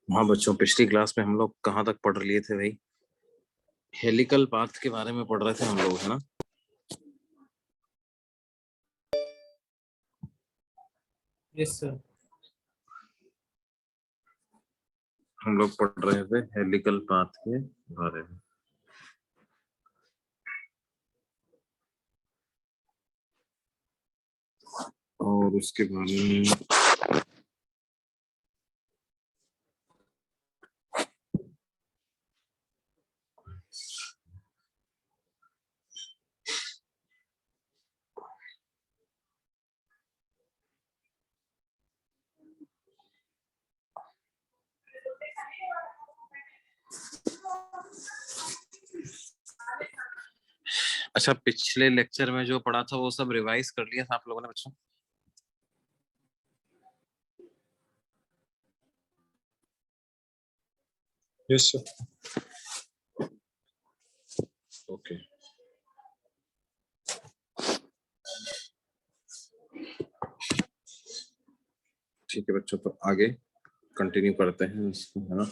हाँ बच्चों, पिछली क्लास में हम लोग कहाँ तक पढ़ लिए थे भाई? हेलिकल पाथ के बारे में पढ़ रहे थे हम लोग, है ना? Yes sir. हम लोग पढ़ रहे थे हेलिकल पाथ के बारे में। और उसके बारे में अच्छा, पिछले लेक्चर में जो पढ़ा था वो सब रिवाइज कर लिया था आप लोगों ने बच्चों? Yes sir. ओके। ठीक है बच्चों, तो आगे कंटिन्यू करते हैं इसको, है ना?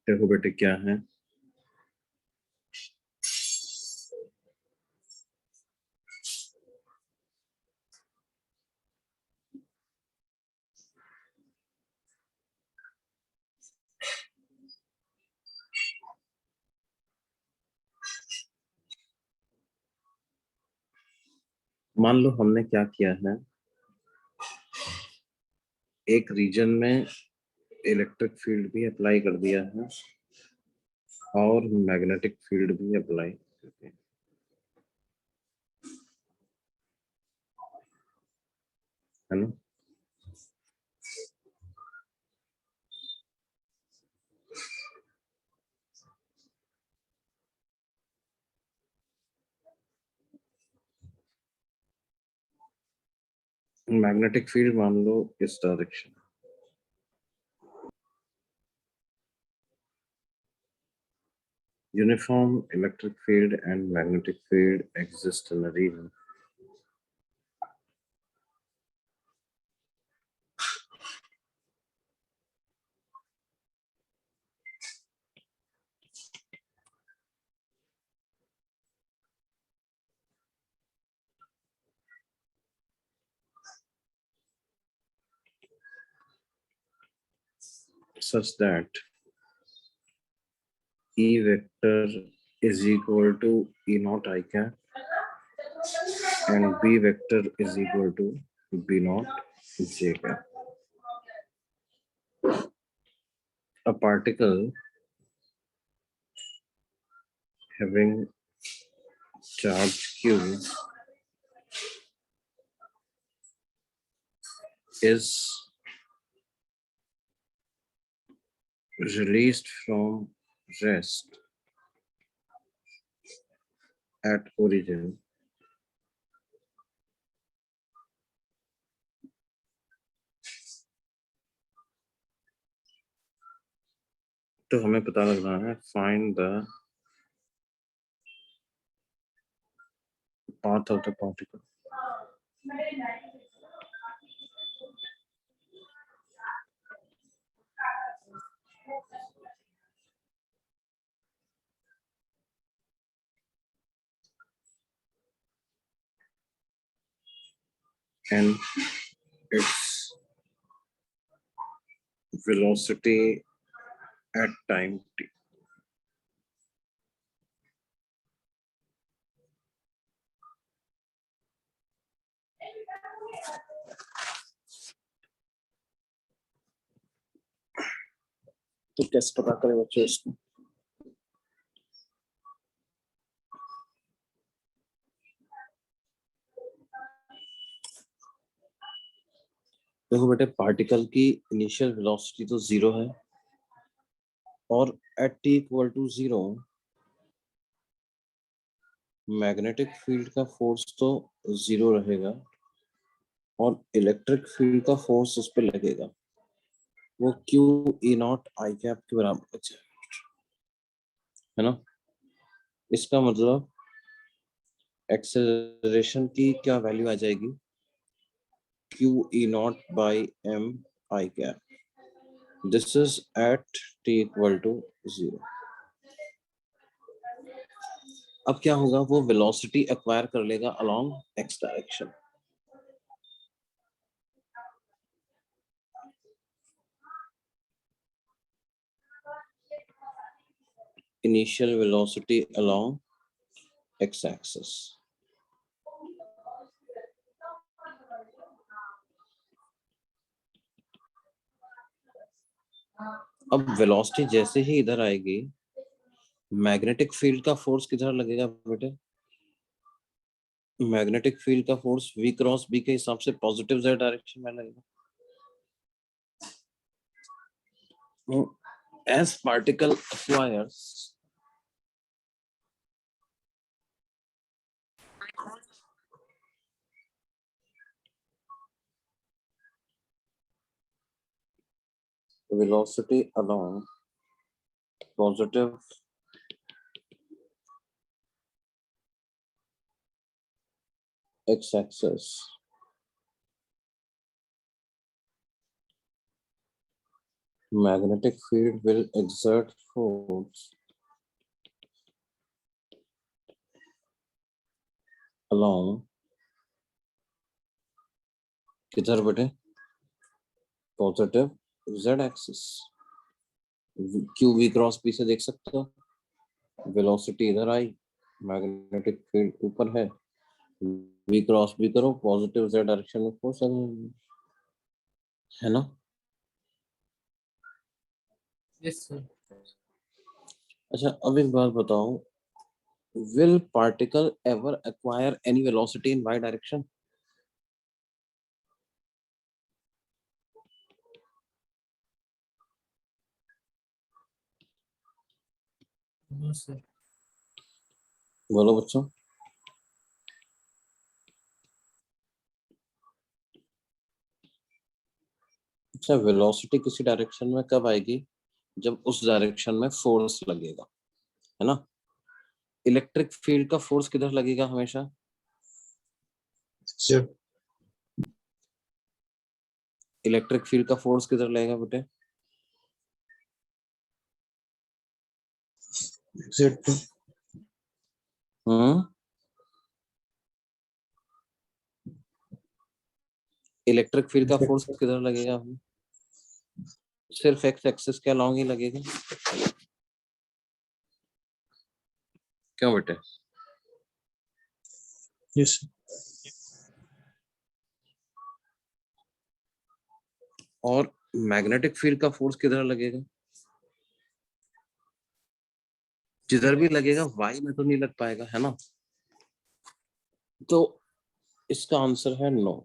देखो बेटे क्या है, मान लो हमने क्या किया है, एक रीजन में इलेक्ट्रिक फील्ड भी अप्लाई कर दिया है और मैग्नेटिक फील्ड भी अप्लाई कर दिया है ना? मैग्नेटिक फील्ड मान लो इस direction, uniform electric field and magnetic field exist in a region. Such that E vector is equal to E naught I cap and B vector is equal to B naught J cap. A particle having charge Q is released from rest at origin तो हमें पता लगना है find the path of the particle. and its velocity at time t. तो कैसे पता करें बच्चों इसको? देखो बेटे, पार्टिकल की इनिशियल वेलोसिटी तो 0 है और at t equal to 0 magnetic field का फोर्स तो 0 रहेगा और इलेक्ट्रिक फील्ड का फोर्स उस पर लगेगा, वो Q e not I cap के बराबर बचे, है ना। इसका मतलब एक्सेलरेशन की क्या वैल्यू आ जाएगी? Q e not by m i cap, this is at t equal to 0। अब क्या होगा, वो वेलोसिटी एक्वायर कर लेगा along x direction. Initial velocity along x-axis. अब वेलोसिटी जैसे ही इधर आएगी, मैग्नेटिक फील्ड का फोर्स किधर लगेगा बेटे? मैग्नेटिक फील्ड का फोर्स v क्रॉस b के हिसाब से पॉजिटिव z डायरेक्शन में लगेगा। As particle acquires velocity along positive x-axis, magnetic field will exert force along किधर बेटे? Positive z axis. Q v cross p से देख सकते हो, वेलोसिटी इधर आई, मैग्नेटिक फील्ड ऊपर है, v क्रॉस b करो, पॉजिटिव z डायरेक्शन में फोर्स है ना। Yes sir. अच्छा, अब एक बात बताओ, will particle ever acquire any velocity in y direction? No sir. बोलो बच्चों। अच्छा, वेलोसिटी किसी डायरेक्शन में कब आएगी? जब उस डायरेक्शन में फोर्स लगेगा, है ना। इलेक्ट्रिक फील्ड का फोर्स किधर लगेगा हमेशा? सर इलेक्ट्रिक फील्ड का फोर्स किधर लगेगा बेटे? Z2। इलेक्ट्रिक फील्ड का फोर्स किधर लगेगा? सिर्फ एक्स एक्सिस के अलोंग ही लगेगा, क्यों बेटे? Yes sir. और मैग्नेटिक फील्ड का फोर्स किधर लगेगा? जिधर भी लगेगा वाई में तो नहीं लग पाएगा, है ना। तो इसका आंसर है no,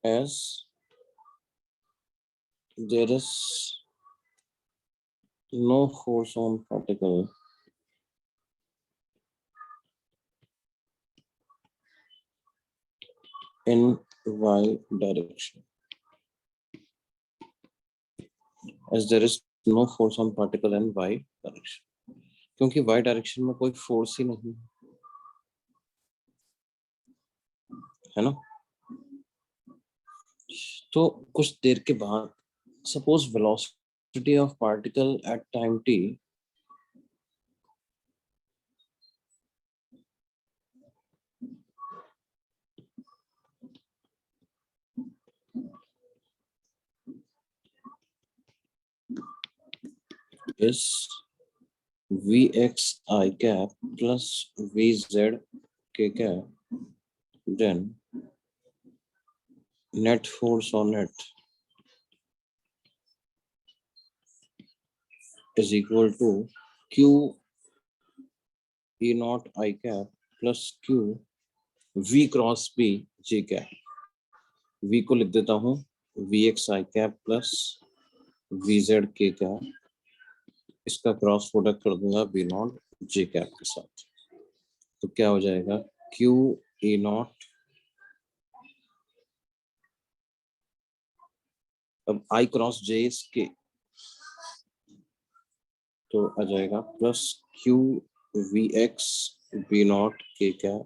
as there is no force on particle in y direction, as there is no force on particle in y direction, क्योंकि y डायरेक्शन में कोई फोर्स ही नहीं है ना। तो कुछ देर के बाद suppose velocity of particle at time t is Vx I cap plus Vz k cap, then net force on it is equal to Q E naught I cap plus Q V cross B J cap. V को लिख देता हूँ Vx I cap plus Vz k cap, इसका cross product कर दूंगा B not J cap के साथ, तो क्या हो जाएगा Q E नॉट, अब I cross J is K, तो आ जाएगा plus Q Vx B not K cap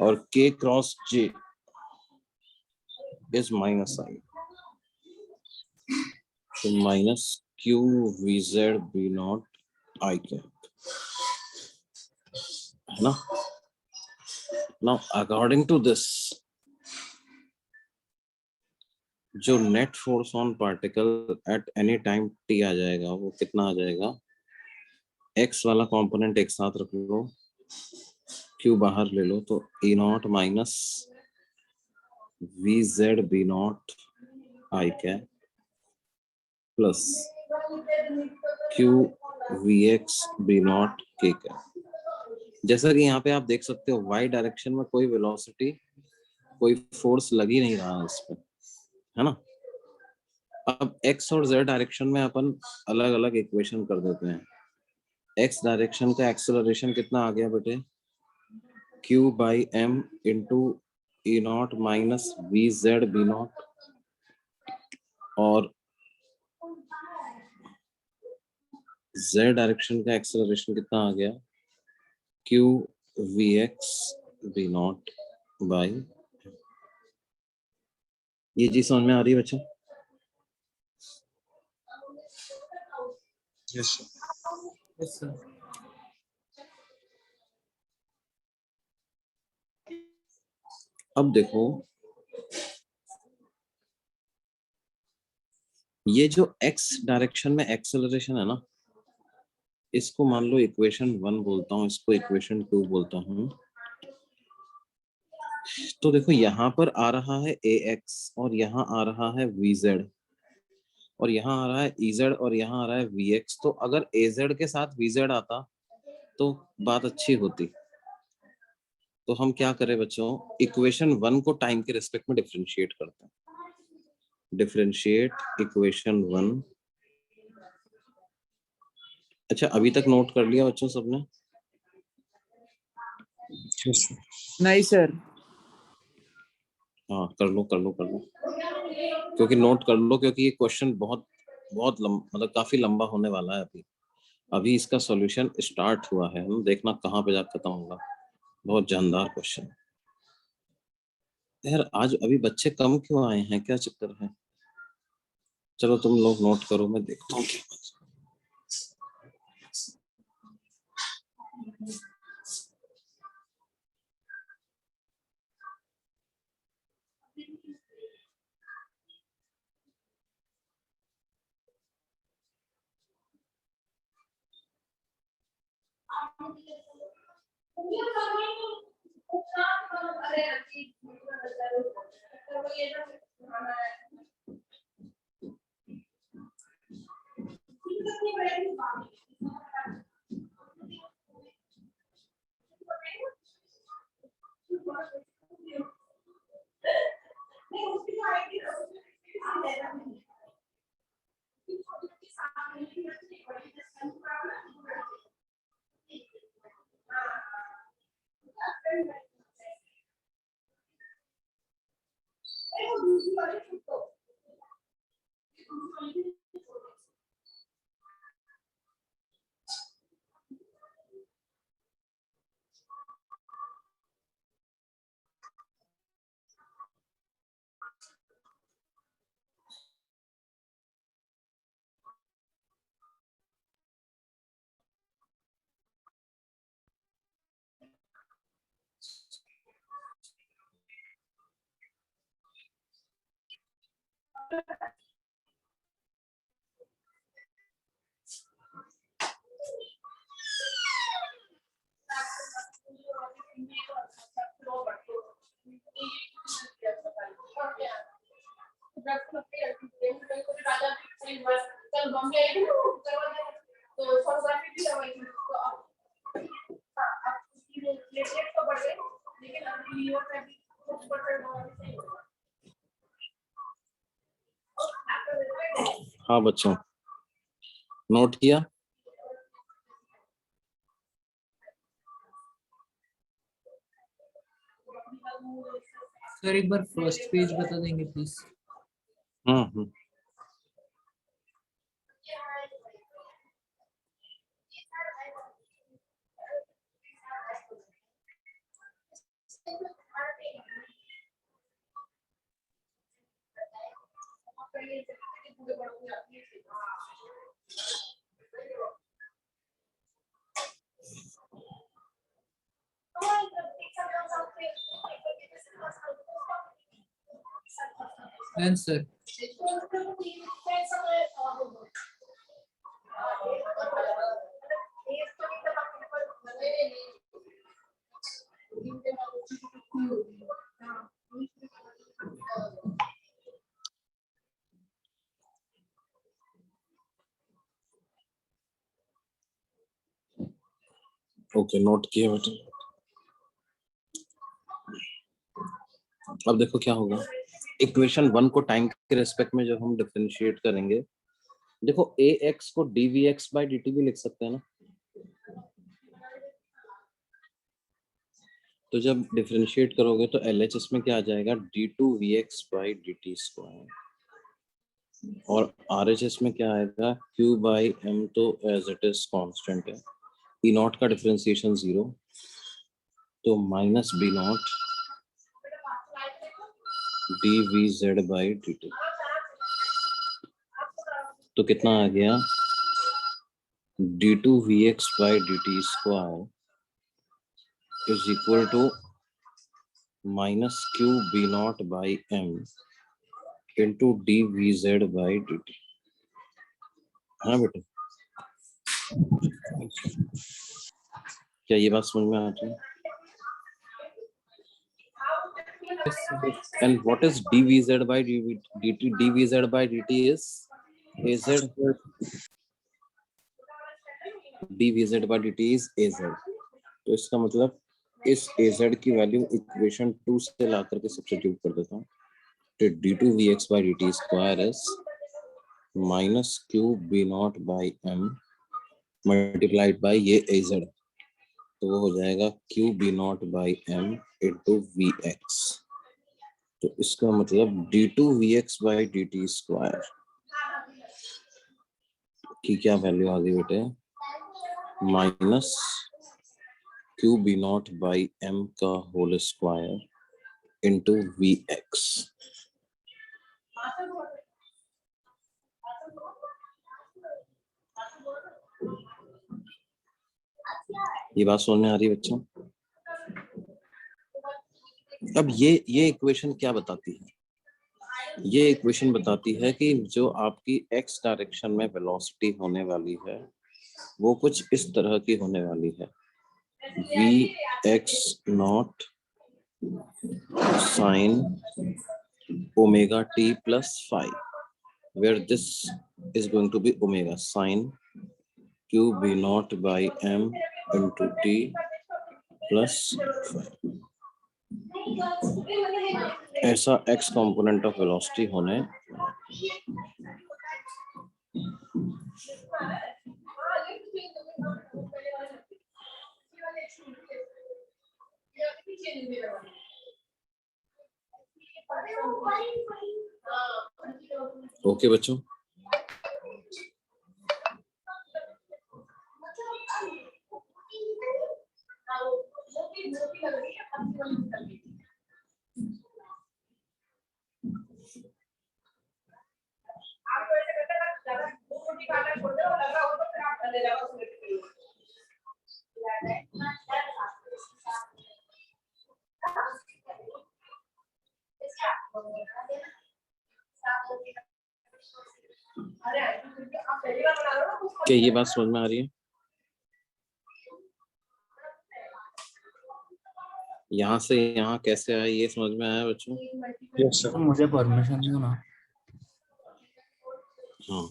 और K cross J is minus I, so minus Q Vz B naught I cap, है ना. Now according to this, जो net force on particle at any time t आ जाएगा वो कितना आ जाएगा, x वाला कंपोनेंट एक साथ रख लो, q बाहर ले लो, तो E not minus Vz B not I cap plus Q Vx B not K cap. जैसा कि यहाँ पे आप देख सकते हो y डायरेक्शन में कोई वेलोसिटी, कोई फोर्स लग ही नहीं रहा है इस पे, है ना. अब x और z डायरेक्शन में अपन अलग अलग इक्वेशन कर देते हैं. x डायरेक्शन का एक्सेलरेशन कितना आ गया बेटे, q by m into e naught minus v z b naught, और z डायरेक्शन का एक्सेलरेशन कितना आ गया, q v x b not by. ये चीज समझ में आ रही है बच्चों? Yes, sir. Yes, sir. अब देखो ये जो x डायरेक्शन में एक्सेलरेशन है ना, इसको मान लो इक्वेशन 1 बोलता हूँ, इसको इक्वेशन 2 बोलता हूँ. तो देखो यहाँ पर आ रहा है ax और यहाँ आ रहा है vz और यहाँ आ रहा है ez और यहाँ आ रहा है vx. तो अगर az के साथ vz आता तो बात अच्छी होती. तो हम क्या करें बच्चों, इक्वेशन 1 को टाइम के रिस्पेक्ट में डिफरेंशिएट करते हैं. Differentiate equation 1. अच्छा अभी तक नोट कर लिया बच्चों सबने? Yes, sir. नहीं सर. हाँ कर लो कर लो कर लो, क्योंकि नोट कर लो, क्योंकि ये क्वेश्चन बहुत बहुत मतलब काफी लंबा होने वाला है. अभी अभी इसका सॉल्यूशन स्टार्ट हुआ है, हम देखना कहाँ पे जाकर खत्म होगा. बहुत जानदार क्वेश्चन. यार आज अभी बच्चे कम क्यों आए हैं, क्या चक्कर है? चलो तुम लोग नोट करो, मैं देखता हूँ. हाँ बच्चों, नोट किया? सर एक बार फर्स्ट पेज बता देंगे please. Hmm. Answer okay, note किया बेटा। अब देखो क्या होगा, इक्वेशन 1 को टाइम के रेस्पेक्ट में जब हम डिफरेंशिएट करेंगे, देखो ए एक्स को d v x by d t भी लिख सकते हैं ना। तो जब डिफरेंशिएट करोगे तो एल एच एस में क्या आ जाएगा, d two v x by d t square, और आर एच एस में क्या आएगा, क्यू बाई एम तो एज इट इज कांस्टेंट है, ई नॉट का डिफरेंशिएशन 0, तो minus b naught d v z by d t. तो कितना आ गया, d two v x by d t square is equal to minus q b not by m into d v z by d T. हाँ बेटा, क्या ये बात समझ में आती है? Yes sir. And what is dvz by dt? dvz by dt is az. dvz by dt is az. तो इसका मतलब इस az की वैल्यू इक्वेशन 2 से ला करके सब्स्टिट्यूट कर देता हूँ, तो d2vx by dt square is minus q b not by m multiplied by ये az, तो वो हो जाएगा q b not by m into v x. तो इसका मतलब d two v x by d t square की क्या वैल्यू आ गई बेटे, minus q b not by m का whole square into v x. ये बात समझ में आ रही है बच्चों? अब ये इक्वेशन क्या बताती है, ये इक्वेशन बताती है कि जो आपकी एक्स डायरेक्शन में वेलोसिटी होने वाली है वो कुछ इस तरह की होने वाली है, v x naught sine omega t plus 5, where this is going to be omega sin q b naught by m into t plus 5। ऐसा x कंपोनेंट ऑफ वेलोसिटी होने, ओके बच्चों। क्या ये बात समझ में आ रही है? यहाँ से यहाँ कैसे आया ये समझ में आया बच्चों? Yes sir. मुझे परमिशन दो ना। हाँ,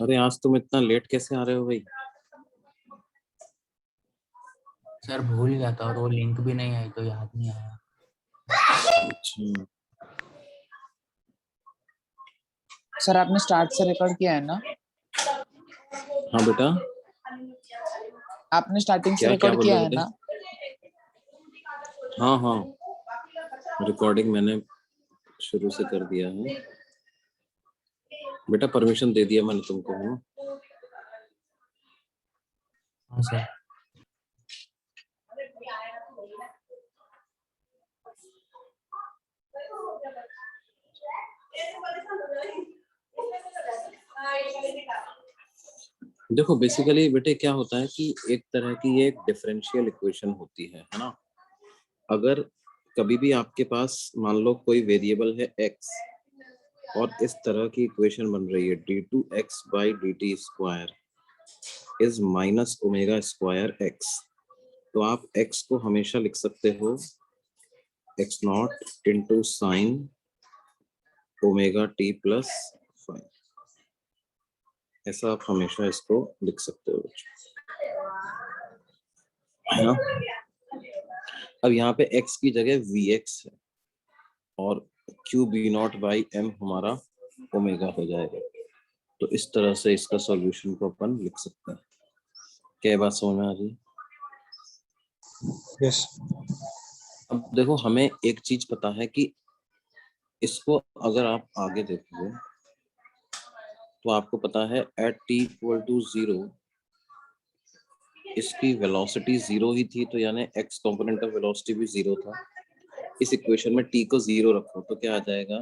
अरे आज तुम इतना लेट कैसे आ रहे हो भाई? सर भूल गया था और वो लिंक भी नहीं आई तो याद नहीं आया। अच्छा सर आपने स्टार्ट से रिकॉर्ड किया है ना? हाँ बेटा, आपने स्टार्टिंग से क्या क्या रिकॉर्ड बोल किया रहे है थे? ना? हाँ हाँ, रिकॉर्डिंग मैंने शुरू से कर दिया है बेटा, परमिशन दे दिया मैंने तुमको, है ना? हाँ सर। देखो बेसिकली बेटे क्या होता है कि एक तरह की ये एक डिफरेंशियल इक्वेशन होती है ना? अगर कभी भी आपके पास मान लो कोई वेरिएबल है x और इस तरह की इक्वेशन बन रही है d2x by dt square is minus omega square x, तो आप x को हमेशा लिख सकते हो x not into sine omega t plus five, ऐसा आप हमेशा इसको लिख सकते हो, है ना? अब यहाँ पे x की जगह vx है और q b not by m हमारा ओमेगा हो जाएगा, तो इस तरह से इसका सॉल्यूशन को अपन लिख सकते हैं। क्या बात समझ में आ रही है? यस। अब देखो हमें एक चीज पता है कि इसको अगर आप आगे देखोगे तो आपको पता है एट t इक्वल टू 0 इसकी वेलोसिटी 0 ही थी, तो यानी x कंपोनेंट ऑफ वेलोसिटी भी 0 था। इस इक्वेशन में t को 0 रखो तो क्या आ जाएगा,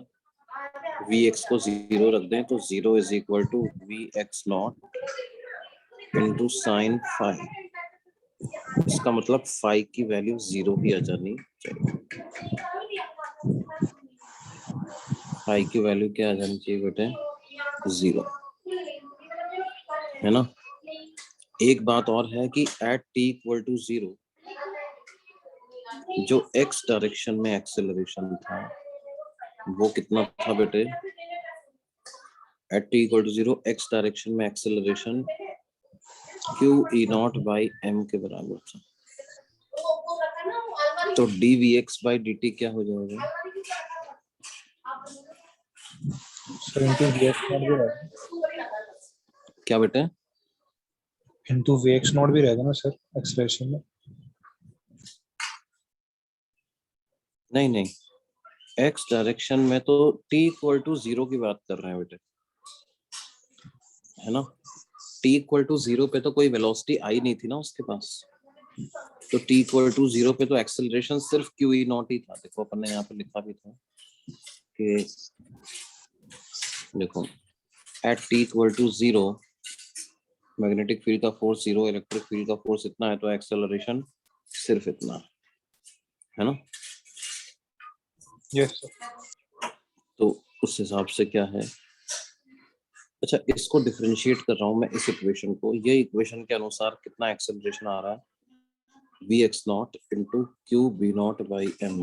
vx को 0 रख दें तो 0 is equal to vx naught into sine five, इसका मतलब फाइव की वैल्यू 0 ही आ जानी चाहिए। फाइव की वैल्यू क्या आ जानी चाहिए बेटे, 0, है ना? एक बात और है कि एट t इक्वल टू 0 जो x डायरेक्शन में एक्सेलरेशन था वो कितना था बेटे, at t equal to 0 x direction में acceleration q e not by m के बराबर था, तो dvx बाई dt क्या हो जाएगा? Sir into v x naught भी रहेगा, क्या बेटे? इंटू वी एक्स नॉट भी रहेगा ना सर एक्सप्रेशन में? नहीं नहीं, x डायरेक्शन में तो t इक्वल टू 0 की बात कर रहे हैं बेटे, है ना? t इक्वल टू 0 पे तो कोई वेलोसिटी आई नहीं थी ना उसके पास, तो t इक्वल टू 0 पे तो एक्सेलरेशन सिर्फ q e नॉट ही था। देखो अपन ने यहाँ पे लिखा भी था कि देखो at t equal to 0 magnetic field का फोर्स 0, इलेक्ट्रिक फील्ड का फोर्स इतना है, तो एक्सेलरेशन सिर्फ इतना है ना? Yes sir. तो उस हिसाब से क्या है, अच्छा इसको डिफरेंशिएट कर रहा हूं मैं इस इक्वेशन को, ये इक्वेशन के अनुसार कितना एक्सेलरेशन आ रहा है, v x naught into q b not by m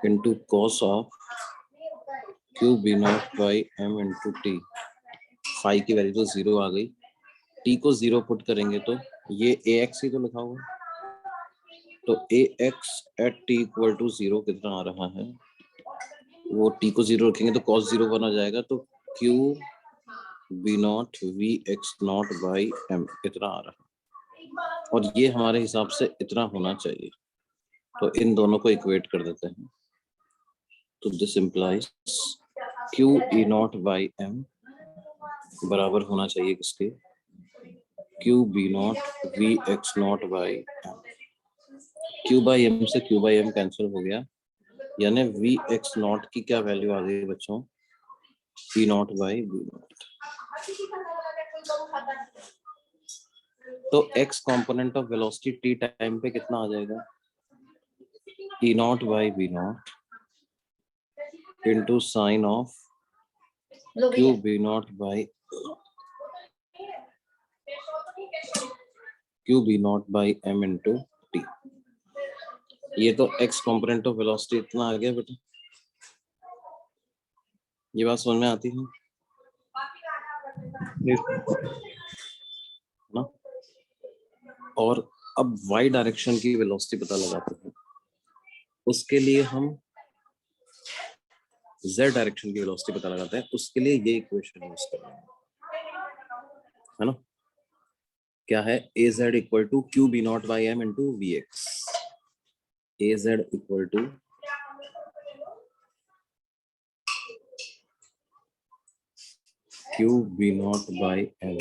into cos of q b not by m into t, five की वैल्यू तो 0 आ गई, टी को 0 पुट करेंगे तो ये ए एक्स ही तो लिखा हुआ है, तो a x at t equal to 0 कितना आ रहा है, वो टी को 0 रखेंगे तो cos 0 बना जाएगा, तो q b naught v x naught by m इतना आ रहा है, और ये हमारे हिसाब से इतना होना चाहिए, तो इन दोनों को इक्वेट कर देते हैं, तो this implies q e not by m बराबर होना चाहिए किसके, q b naught v x naught by m, q by m से क्यू बाई एम कैंसिल हो गया, यानी वी एक्स नॉट की क्या वैल्यू आ गई बच्चों, p naught by b naught, तो x component of velocity t time पे कितना आ जाएगा, e not by b not into sine of q b not by Q b not by m into t, ये तो x कंपोनेंट ऑफ वेलोसिटी इतना आ गया बेटा, ये बात समझ में आती है ना? और अब y डायरेक्शन की वेलोसिटी पता लगाते हैं, उसके लिए हम z डायरेक्शन की वेलोसिटी पता लगाते हैं, उसके लिए ये इक्वेशन यूज करेंगे, है ना। क्या है, az equal to q b not by m into v x, az equal to q b not by m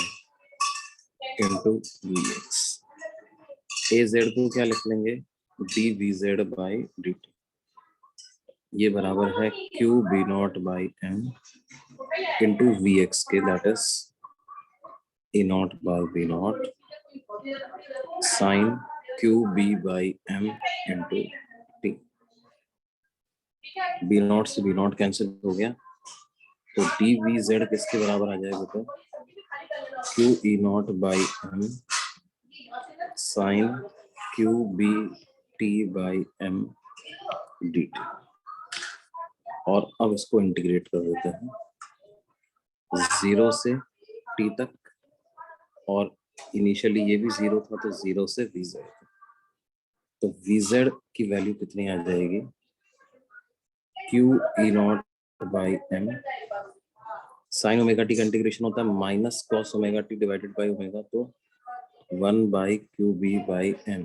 into v x. az को क्या लिख लेंगे, d v z by d t, ये बराबर है q b not by m into v x के, that is a not by b not sine q b by m into t. B not से b not cancel हो गया, तो D v Z किसके बराबर आ जाएगा, तो q e not by m sine q b t by m d t. और अब इसको इंटीग्रेट कर देते हैं 0 से t तक, और इनिशियली ये भी 0 था, तो 0 से vz, तो vz की वैल्यू कितनी आ जाएगी, q e not by m sine omega t का इंटीग्रेशन होता है minus cos omega t divided by omega, तो 1 by Q b by m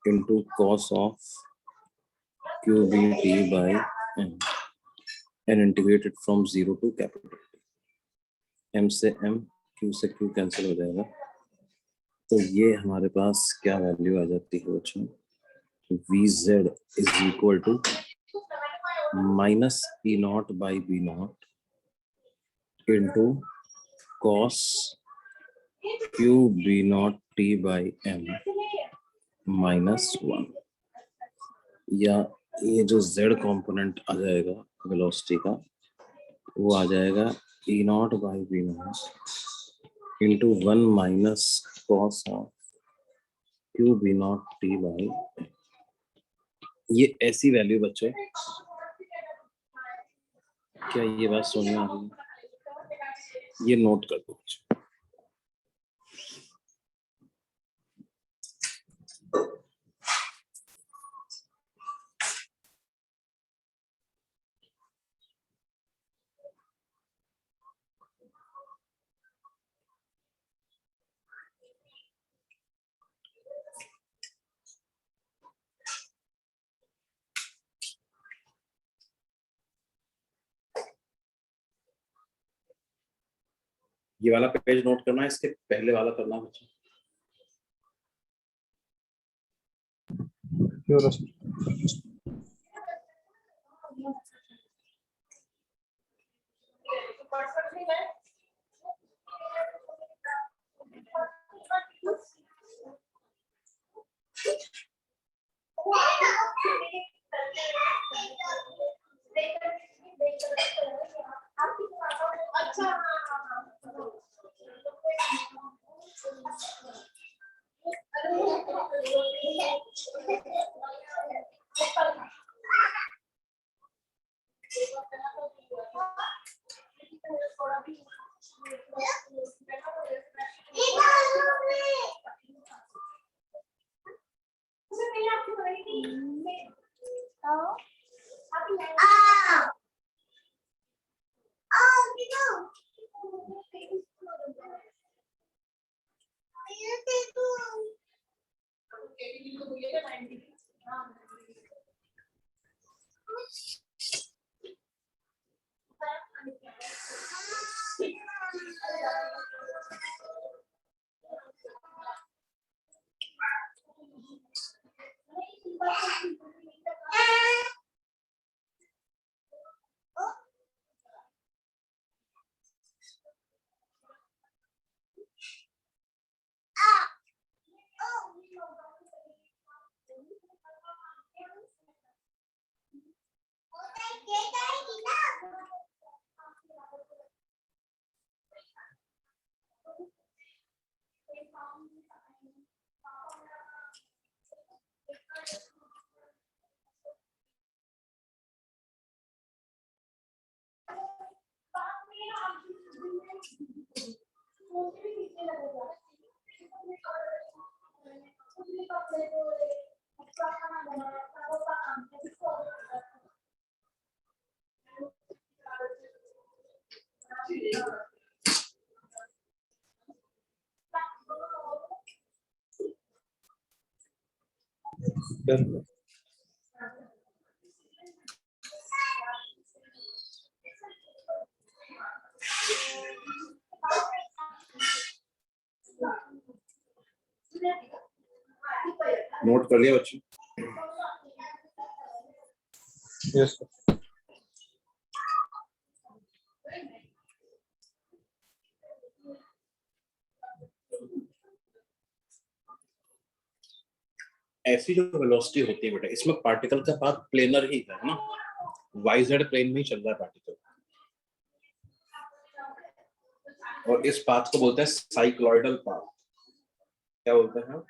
into cos of q b t by m and integrated from 0 to capital t. M से m, q से q cancel हो जाएगा, तो ये हमारे पास क्या value आ जाती है बच्चों, vz is equal to minus e not by b not into cos q b not t by m minus 1, या ये जो z कंपोनेंट आ जाएगा वेलोसिटी का, वो आ जाएगा e not by b not into 1 minus cos of q b not t by, ये ऐसी वैल्यू बच्चों, क्या ये बात समझ में आ रही है, ये नोट कर दो बच्चों। ये वाला पेज नोट करना है, इसके पहले वाला करना है बच्चों। Done. नोट कर लिया बच्चे? Yes, sir. ऐसी जो वेलोसिटी होती है बेटा, इसमें पार्टिकल का पाथ प्लेनर ही है ना, वाई जेड प्लेन में ही चल रहा है पार्टिकल, और इस पाथ को बोलते हैं साइक्लॉइडल पाथ। क्या बोलते हैं?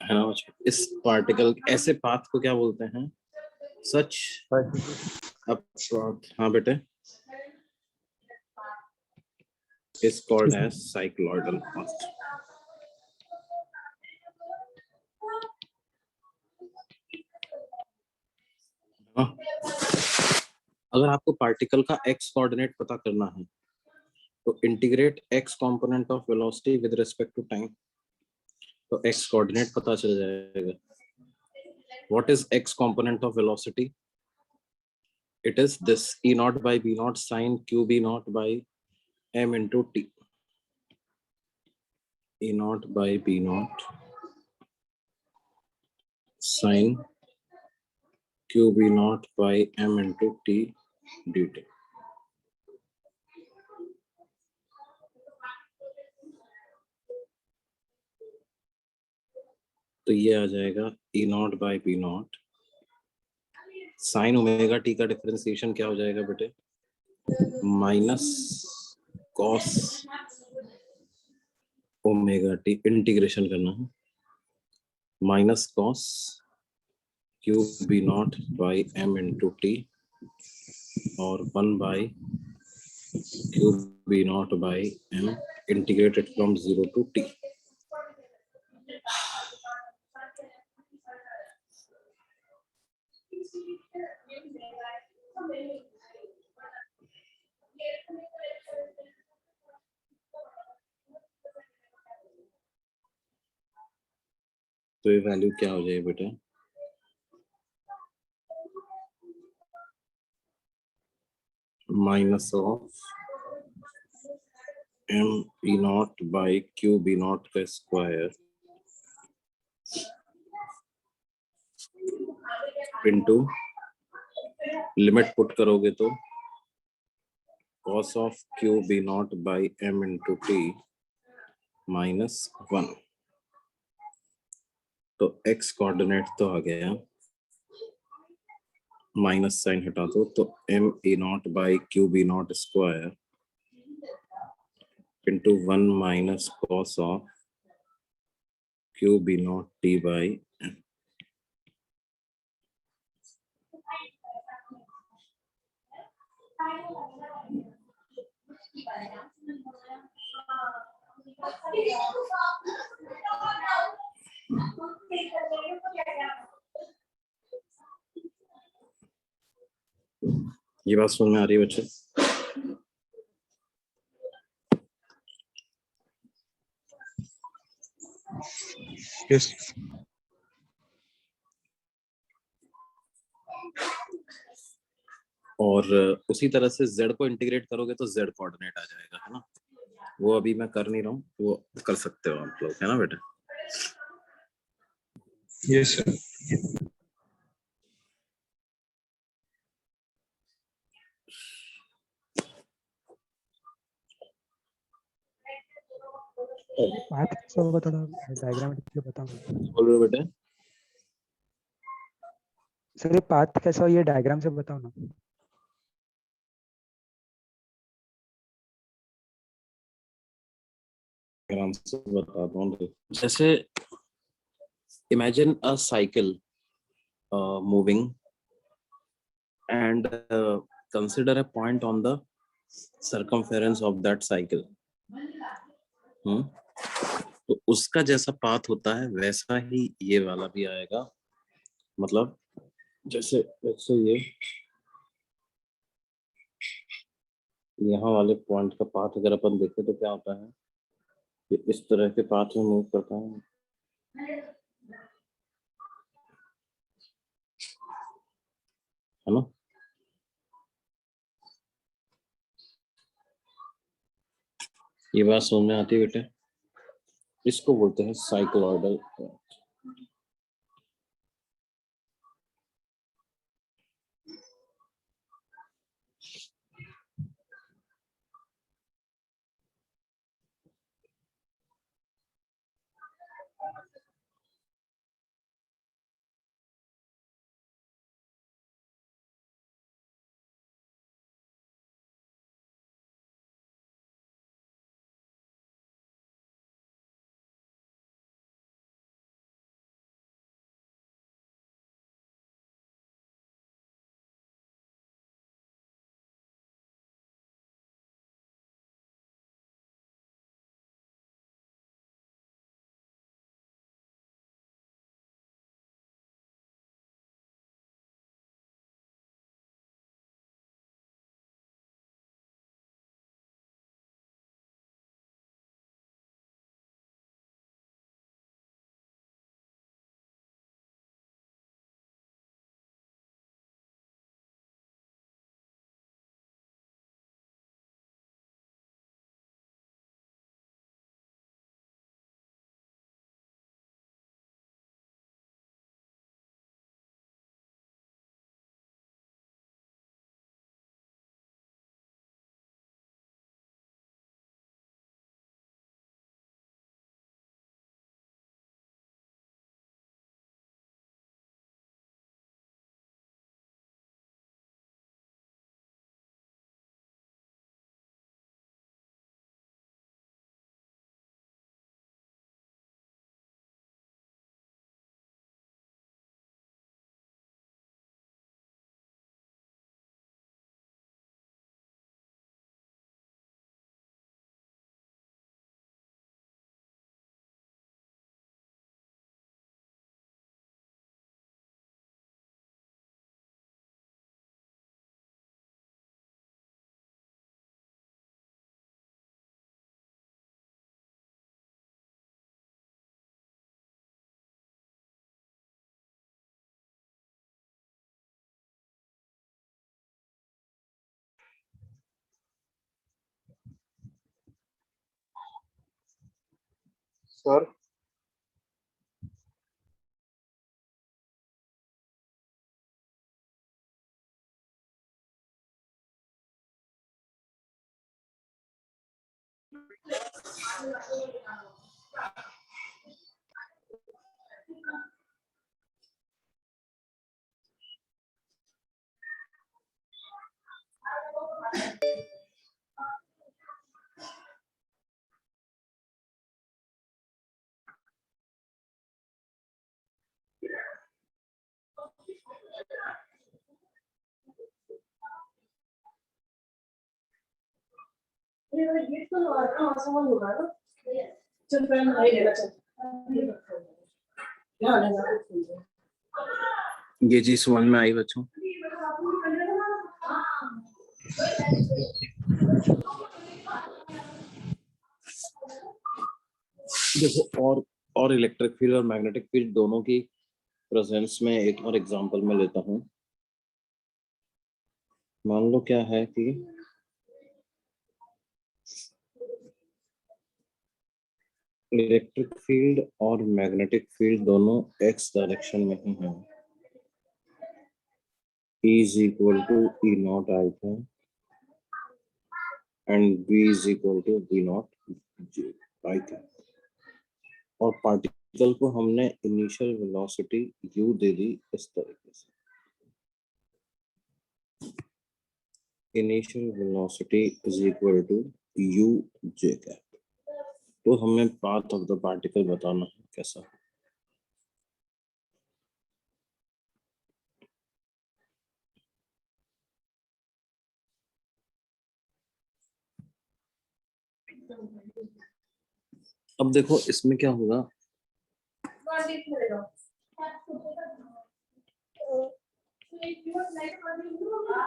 है ना बच्चों? इस पार्टिकल, ऐसे पाथ को क्या बोलते हैं? सच अ पाथ। हाँ बेटे, is called as cycloidal path. हाँ, अगर आपको पार्टिकल का x कोऑर्डिनेट पता करना है तो integrate x component of velocity with respect to time, तो x कोऑर्डिनेट पता चल जाएगा। What is x component of velocity? It is this e naught by b naught sin q b naught by m into t. e naught by b naught sin q b naught by m into t dt. तो ये आ जाएगा e not by b not sine omega t का differentiation क्या हो जाएगा बेटे? Minus cos omega t, integration करना है, minus cos q b not by m into t और 1 by Q b not by m integrated from 0 to t. तो ये वैल्यू क्या हो जाए बेटा? Minus of m e not by Q b naught का स्क्वायर इंटू लिमिट पुट करोगे तो cos of q b naught by m into t minus 1 तो x कोऑर्डिनेट तो आ गया, माइनस साइन हटा दो तो m e not by Q b naught square into 1 minus cos of q b not t by ये बात समझ में आ रही है बच्चे? यस और उसी तरह से z को इंटीग्रेट करोगे तो z कोऑर्डिनेट आ जाएगा, है ना? वो अभी मैं कर नहीं रहा हूँ, वो कर सकते हो आप लोग, है ना बेटा? Yes sir. पाथ कैसा होगा थोड़ा डायग्रामेटिकली बताओ बोल रहे हो बेटा? सर, ये पाथ कैसा हो ये डायग्राम से बताओ ना। आराम से बताता हूँ। जैसे imagine a cycle moving and consider a point on the circumference of that cycle. तो उसका जैसा पाथ होता है वैसा ही ये वाला भी आएगा, मतलब जैसे ये यहाँ वाले पॉइंट का पाथ अगर अपन देखें तो क्या होता है, ये इस तरह के पाथ में मूव करता है, है ना? ये बात समझ में आती है बेटे? इसको बोलते हैं साइक्लॉइडल। सर ये चीज समझ में आई बच्चों? देखो, और इलेक्ट्रिक फील्ड और मैग्नेटिक फील्ड दोनों की प्रेजेंस में एक और एग्जांपल मैं लेता हूं। मान लो क्या है कि इलेक्ट्रिक फील्ड और मैग्नेटिक फील्ड दोनों एक्स डायरेक्शन में ही हैं। E is equal to E naught alpha and B is equal to B naught J alpha। और पार्टिकल को हमने इनिशियल वेलोसिटी u दे दी इस तरीके से। Initial velocity is equal to u j cap. तो हमें पाथ ऑफ द पार्टिकल बताना है कैसा। अब देखो इसमें क्या होगा,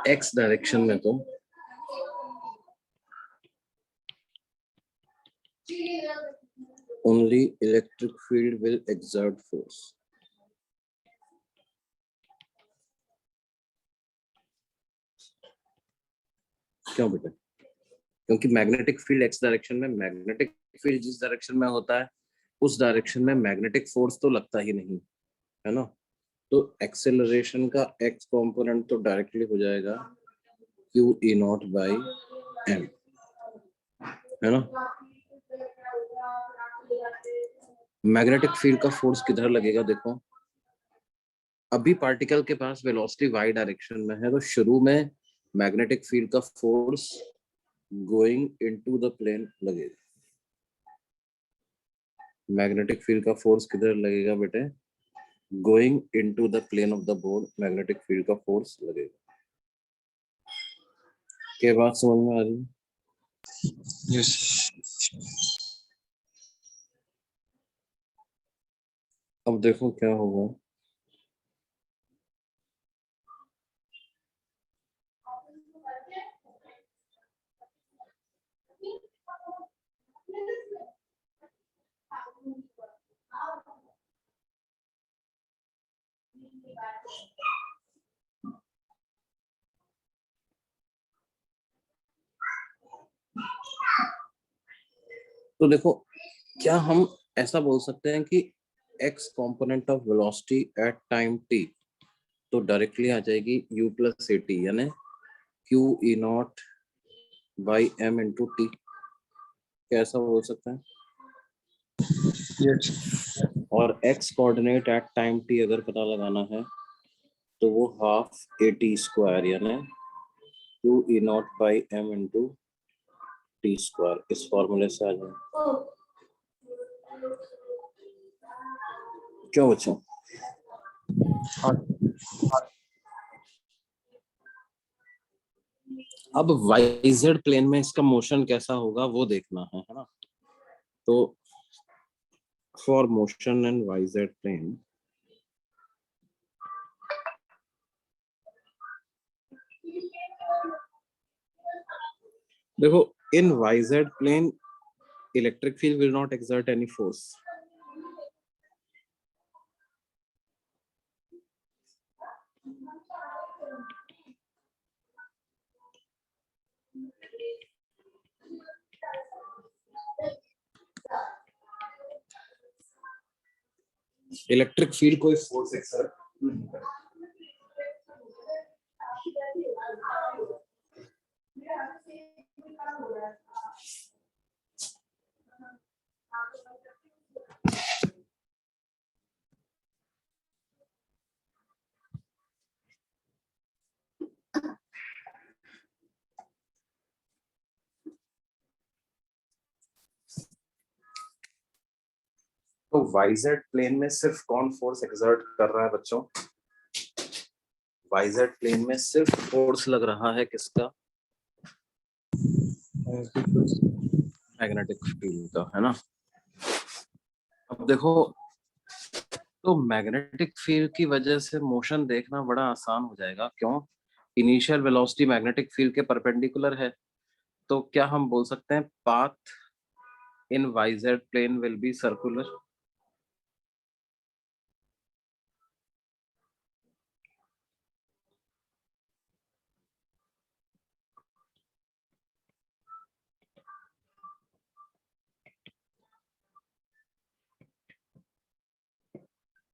एक्स डायरेक्शन में तो only electric field will exert force। क्यों बेटा? क्योंकि मैग्नेटिक फील्ड एक्स डायरेक्शन में, मैग्नेटिक फील्ड जिस डायरेक्शन में होता है उस डायरेक्शन में मैग्नेटिक फोर्स तो लगता ही नहीं है ना। तो एक्सेलरेशन का एक्स कंपोनेंट तो डायरेक्टली हो जाएगा q e not by m, है ना। मैग्नेटिक फील्ड का फोर्स किधर लगेगा? देखो अभी पार्टिकल के पास वेलोसिटी y डायरेक्शन में है, तो शुरू में मैग्नेटिक फील्ड का force going into the plane लगेगा। मैग्नेटिक फील्ड का फोर्स किधर लगेगा बेटे? Going into the plane of the board magnetic field का फोर्स लगेगा। क्या बात समझ में आ रही है? यस। अब देखो क्या होगा, तो देखो क्या हम ऐसा बोल सकते हैं कि x component of velocity at time t तो डायरेक्टली आ जाएगी u प्लस ए टी, यानी q e not by m into t. कैसा बोल सकते हैं? यस। और x coordinate at time t अगर पता लगाना है तो वो हाफ ए टी स्क्वायर यानी q e not by m into t square इस फॉर्मूले से आ जाए। क्यों बच्चों? अब वाईजेड प्लेन में इसका मोशन कैसा होगा वो देखना है ना। तो for motion in YZ plane, देखो in YZ plane electric field will not exert any force. Electric field कोई फोर्स एक्सर्ट नहीं करता। तो वाईजेड प्लेन में सिर्फ कौन फोर्स एक्सर्ट कर रहा है बच्चों? वाईजेड प्लेन में सिर्फ फोर्स लग रहा है किसका? मैग्नेटिक फील्ड का, है ना। अब देखो, तो मैग्नेटिक फील्ड की वजह से मोशन देखना बड़ा आसान हो जाएगा। क्यों? इनिशियल वेलोसिटी मैग्नेटिक फील्ड के परपेंडिकुलर है, तो क्या हम बोल सकते हैं path in y z plane will be circular.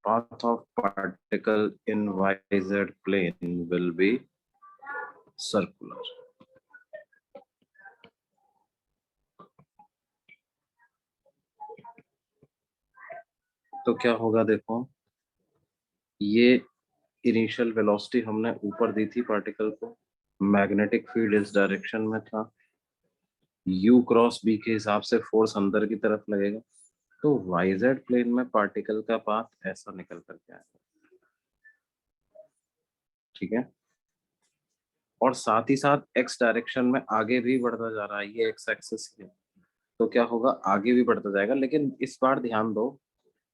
Path of particle in YZ plane will be circular. तो क्या होगा, देखो, ये इनिशियल वेलोसिटी हमने ऊपर दी थी पार्टिकल को, मैग्नेटिक फील्ड इस डायरेक्शन में था, U क्रॉस B के हिसाब से फोर्स अंदर की तरफ लगेगा, तो YZ प्लेन में पार्टिकल का पाथ ऐसा निकल करके आएगा। ठीक है, और साथ ही साथ x डायरेक्शन में आगे भी बढ़ता जा रहा है, ये x एक्सिस है, तो क्या होगा, आगे भी बढ़ता जाएगा। लेकिन इस बार ध्यान दो,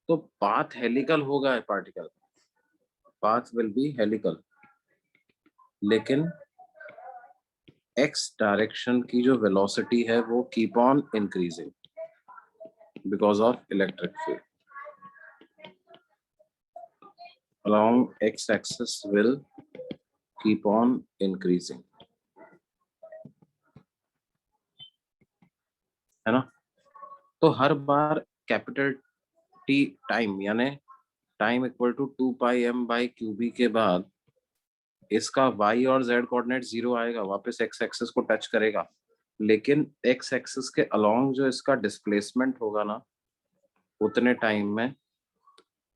तो पाथ हेलिकल होगा particle, path will be helical, लेकिन x डायरेक्शन की जो वेलोसिटी है वो keep on increasing because of electric field along x axis will keep on increasing, है ना। तो हर बार कैपिटल T टाइम, यानी टाइम इक्वल टू 2πm/qb के बाद इसका y और z कोऑर्डिनेट 0 आएगा, वापस x एक्सिस को टच करेगा, लेकिन x एक्सिस के अलोंग जो इसका डिस्प्लेसमेंट होगा ना, उतने टाइम में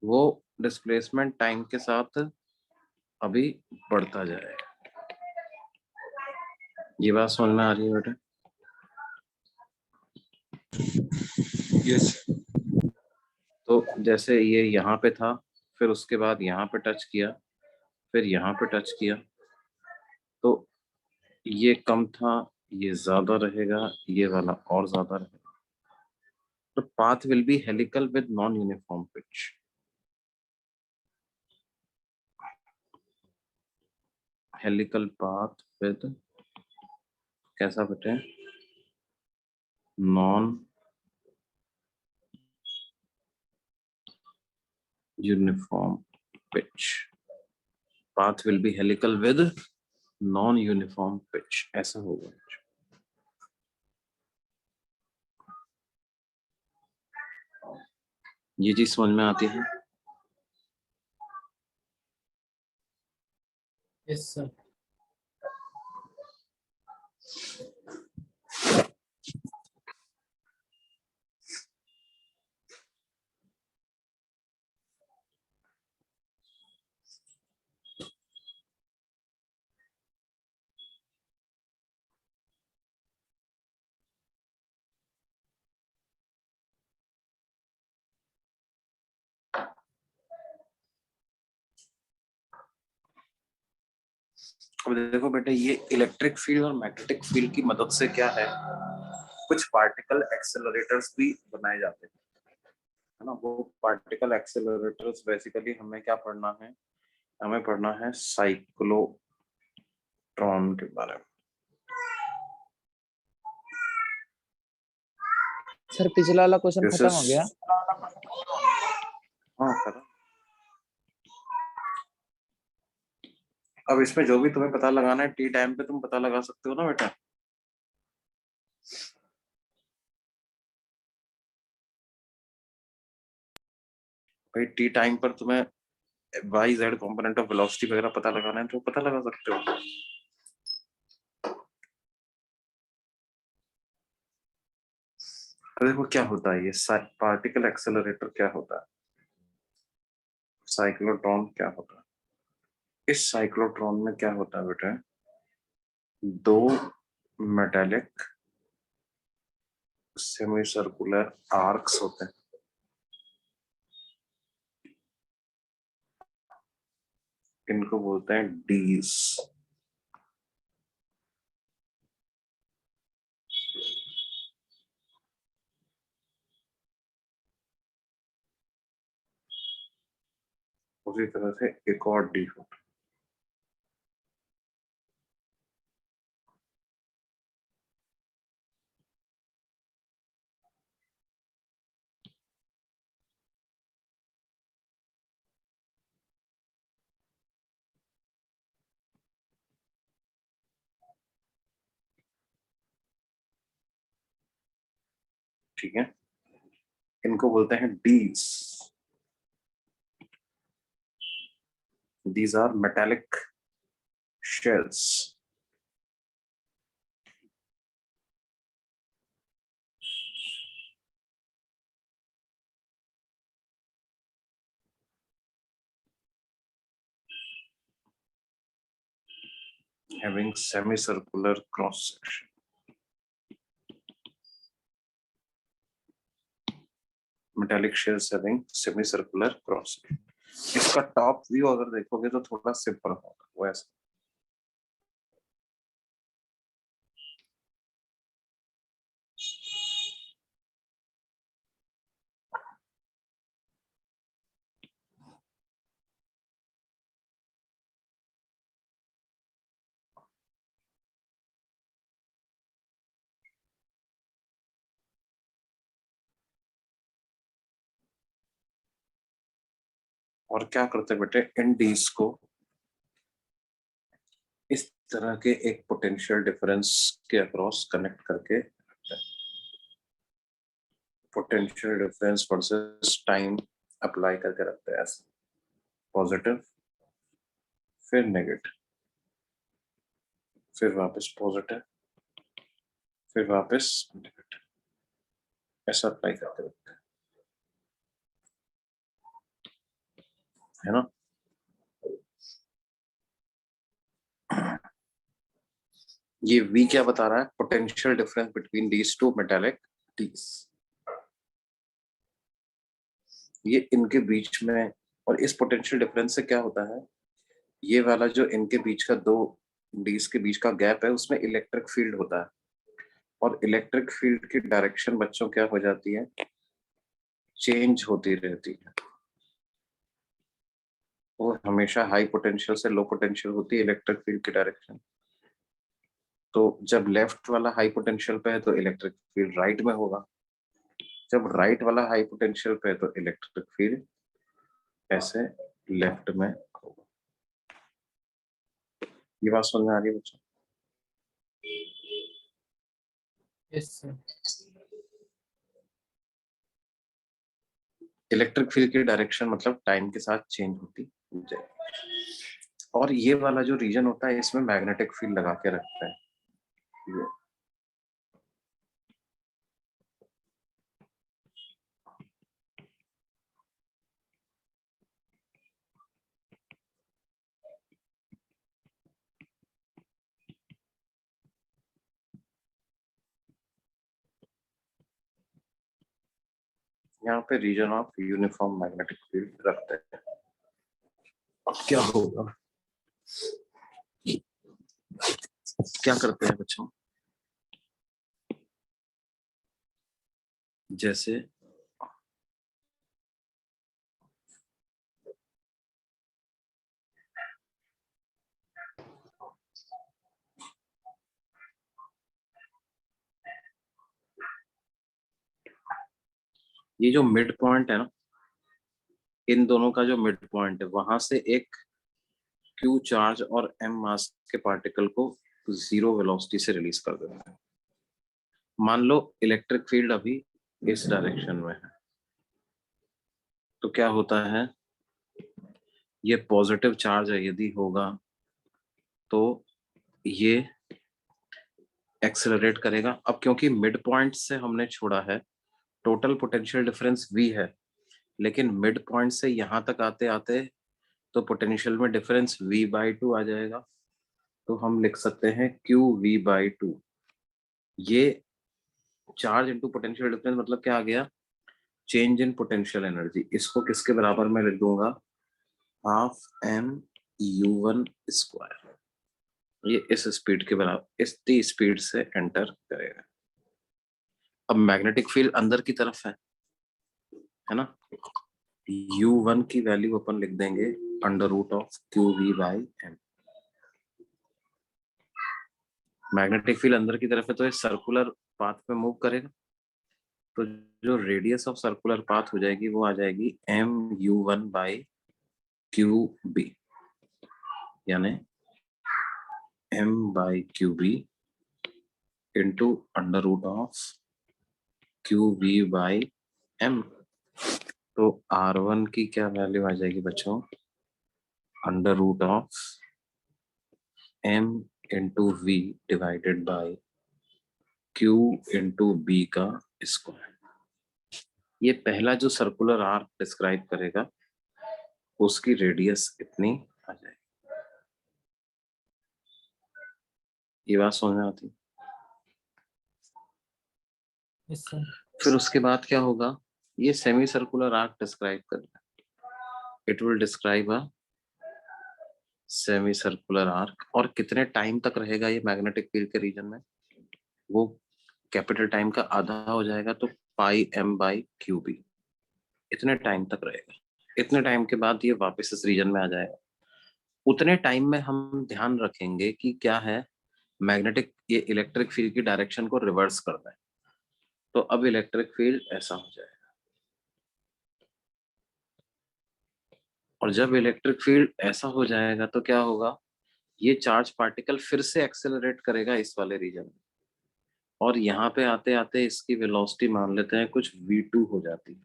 वो डिस्प्लेसमेंट टाइम के साथ अभी बढ़ता जाएगा। ये बात समझ में आ रही है बेटा? यस। तो जैसे ये यहाँ पे था, फिर उसके बाद यहाँ पे टच किया, फिर यहाँ पे टच किया, तो ये कम था, ये ज्यादा रहेगा, ये वाला और ज्यादा रहेगा। तो path will be helical with non uniform pitch. Helical path with कैसा बेटे? Non uniform pitch. Path will be helical with non uniform pitch, ऐसा होगा। ये चीज समझ में आती है? Yes, sir. अब देखो बेटे, ये इलेक्ट्रिक फील्ड और मैग्नेटिक फील्ड की मदद से क्या है, कुछ पार्टिकल एक्सेलरेटर्स भी बनाए जाते हैं, है ना। वो पार्टिकल एक्सेलरेटर्स बेसिकली हमें क्या पढ़ना है, हमें पढ़ना है साइक्लोट्रॉन के बारे में। सर पिछला वाला क्वेश्चन खत्म हो गया? हाँ खत्म। अब इसमें जो भी तुम्हें पता लगाना है टी टाइम पे तुम पता लगा सकते हो ना बेटा। भाई टी टाइम पर तुम्हें y z component of velocity वगैरह पता लगाना है तो पता लगा सकते हो। अब देखो क्या होता है, ये पार्टिकल एक्सेलरेटर क्या होता है, साइक्लोट्रॉन क्या होता है। इस साइक्लोट्रॉन में क्या होता है बेटा, दो मेटालिक सेमी सर्कुलर आर्क्स होते हैं, इनको बोलते हैं डीज। उसी तरह से एक और डी होता है। ठीक है, इनको बोलते हैं डीज। These are metallic shells. Having semicircular cross section. Metallic shells having semicircular cross section. इसका टॉप व्यू अगर देखोगे तो थोड़ा सिंपल होगा वैसे। और क्या करते बेटे, इन डीज को इस तरह के एक पोटेंशियल डिफरेंस के अक्रॉस कनेक्ट करके potential difference versus time apply करके रखते हैं ऐसे, पॉजिटिव फिर नेगेटिव फिर वापस पॉजिटिव फिर वापस नेगेटिव, ऐसा अप्लाई करके रखते हैं, है ना। ये V क्या बता रहा है, potential difference between these two metallic dees. ये इनके बीच में, और इस पोटेंशियल डिफरेंस से क्या होता है, ये वाला जो इनके बीच का दो डीज के बीच का गैप है उसमें इलेक्ट्रिक फील्ड होता है, और इलेक्ट्रिक फील्ड की डायरेक्शन बच्चों क्या हो जाती है, चेंज होती रहती है। वो हमेशा हाई पोटेंशियल से लो पोटेंशियल होती है इलेक्ट्रिक फील्ड की डायरेक्शन। तो जब लेफ्ट वाला हाई पोटेंशियल पे है तो इलेक्ट्रिक फील्ड राइट में होगा, जब राइट वाला हाई पोटेंशियल पे है तो इलेक्ट्रिक फील्ड ऐसे लेफ्ट में होगा। ये बात समझ में आ रही है बच्चों? Yes, sir. इलेक्ट्रिक फील्ड की डायरेक्शन मतलब टाइम के साथ चेंज होती जाएगी। और ये वाला जो रीजन होता है इसमें मैग्नेटिक फील्ड लगा के रखता है ये। यहाँ पे region of uniform magnetic field रखते हैं। अब क्या होगा, क्या करते हैं बच्चों, जैसे ये जो मिड पॉइंट है ना, इन दोनों का जो मिड पॉइंट है वहां से एक Q चार्ज और M मास के पार्टिकल को जीरो वेलोसिटी से रिलीज कर देता है। मान लो इलेक्ट्रिक फील्ड अभी इस डायरेक्शन में है, तो क्या होता है, ये पॉजिटिव चार्ज है यदि होगा तो ये एक्सेलरेट करेगा। अब क्योंकि मिड पॉइंट से हमने छोड़ा है, टोटल पोटेंशियल डिफरेंस V है, लेकिन मिड पॉइंट से यहाँ तक आते आते तो पोटेंशियल में डिफरेंस V/2 आ जाएगा। तो हम लिख सकते हैं QV/2। ये चार्ज इनटू पोटेंशियल डिफरेंस मतलब क्या आ गया, चेंज इन पोटेंशियल एनर्जी। इसको किसके बराबर में लिख दूंगा, हाफ m(u1 स्क्वायर)। ये इस स्पीड के बराबर, इस स्पीड से एंटर करेगा। अब मैग्नेटिक फील्ड अंदर की तरफ है ना, u1 की वैल्यू अपन लिख देंगे under root of q v by m. Magnetic field अंदर की तरफ है तो ये सर्कुलर पाथ पे मूव करेगा, तो जो रेडियस ऑफ सर्कुलर पाथ हो जाएगी वो आ जाएगी mu1 बाई क्यू बी, यानी m by Q b into under root of q b by m. तो R1 की क्या वैल्यू आ जाएगी बच्चों, under root of m into v divided by q into b का स्क्वायर। ये पहला जो सर्कुलर आर्क डिस्क्राइब करेगा उसकी रेडियस इतनी आ जाएगी। ये बात समझ में आती? Yes, sir. फिर उसके बाद क्या होगा, ये सेमी सर्कुलर आर्क डिस्क्राइब करेगा, it will describe a semi circular arc. और कितने टाइम तक रहेगा ये मैग्नेटिक फील्ड के रीजन में, वो कैपिटल टाइम का आधा हो जाएगा, तो पाई एम बाई क्यू बी, इतने टाइम तक रहेगा। इतने टाइम के बाद ये वापस इस रीजन में आ जाएगा। उतने टाइम में हम ध्यान रखेंगे कि क्या है, मैग्नेटिक ये इलेक्ट्रिक फील्ड की डायरेक्शन को रिवर्स करता है, तो अब इलेक्ट्रिक फील्ड ऐसा हो जाएगा। और जब इलेक्ट्रिक फील्ड ऐसा हो जाएगा तो क्या होगा, ये चार्ज पार्टिकल फिर से एक्सेलरेट करेगा इस वाले रीजन में, और यहाँ पे आते आते इसकी वेलोसिटी मान लेते हैं कुछ v2 हो जाती है,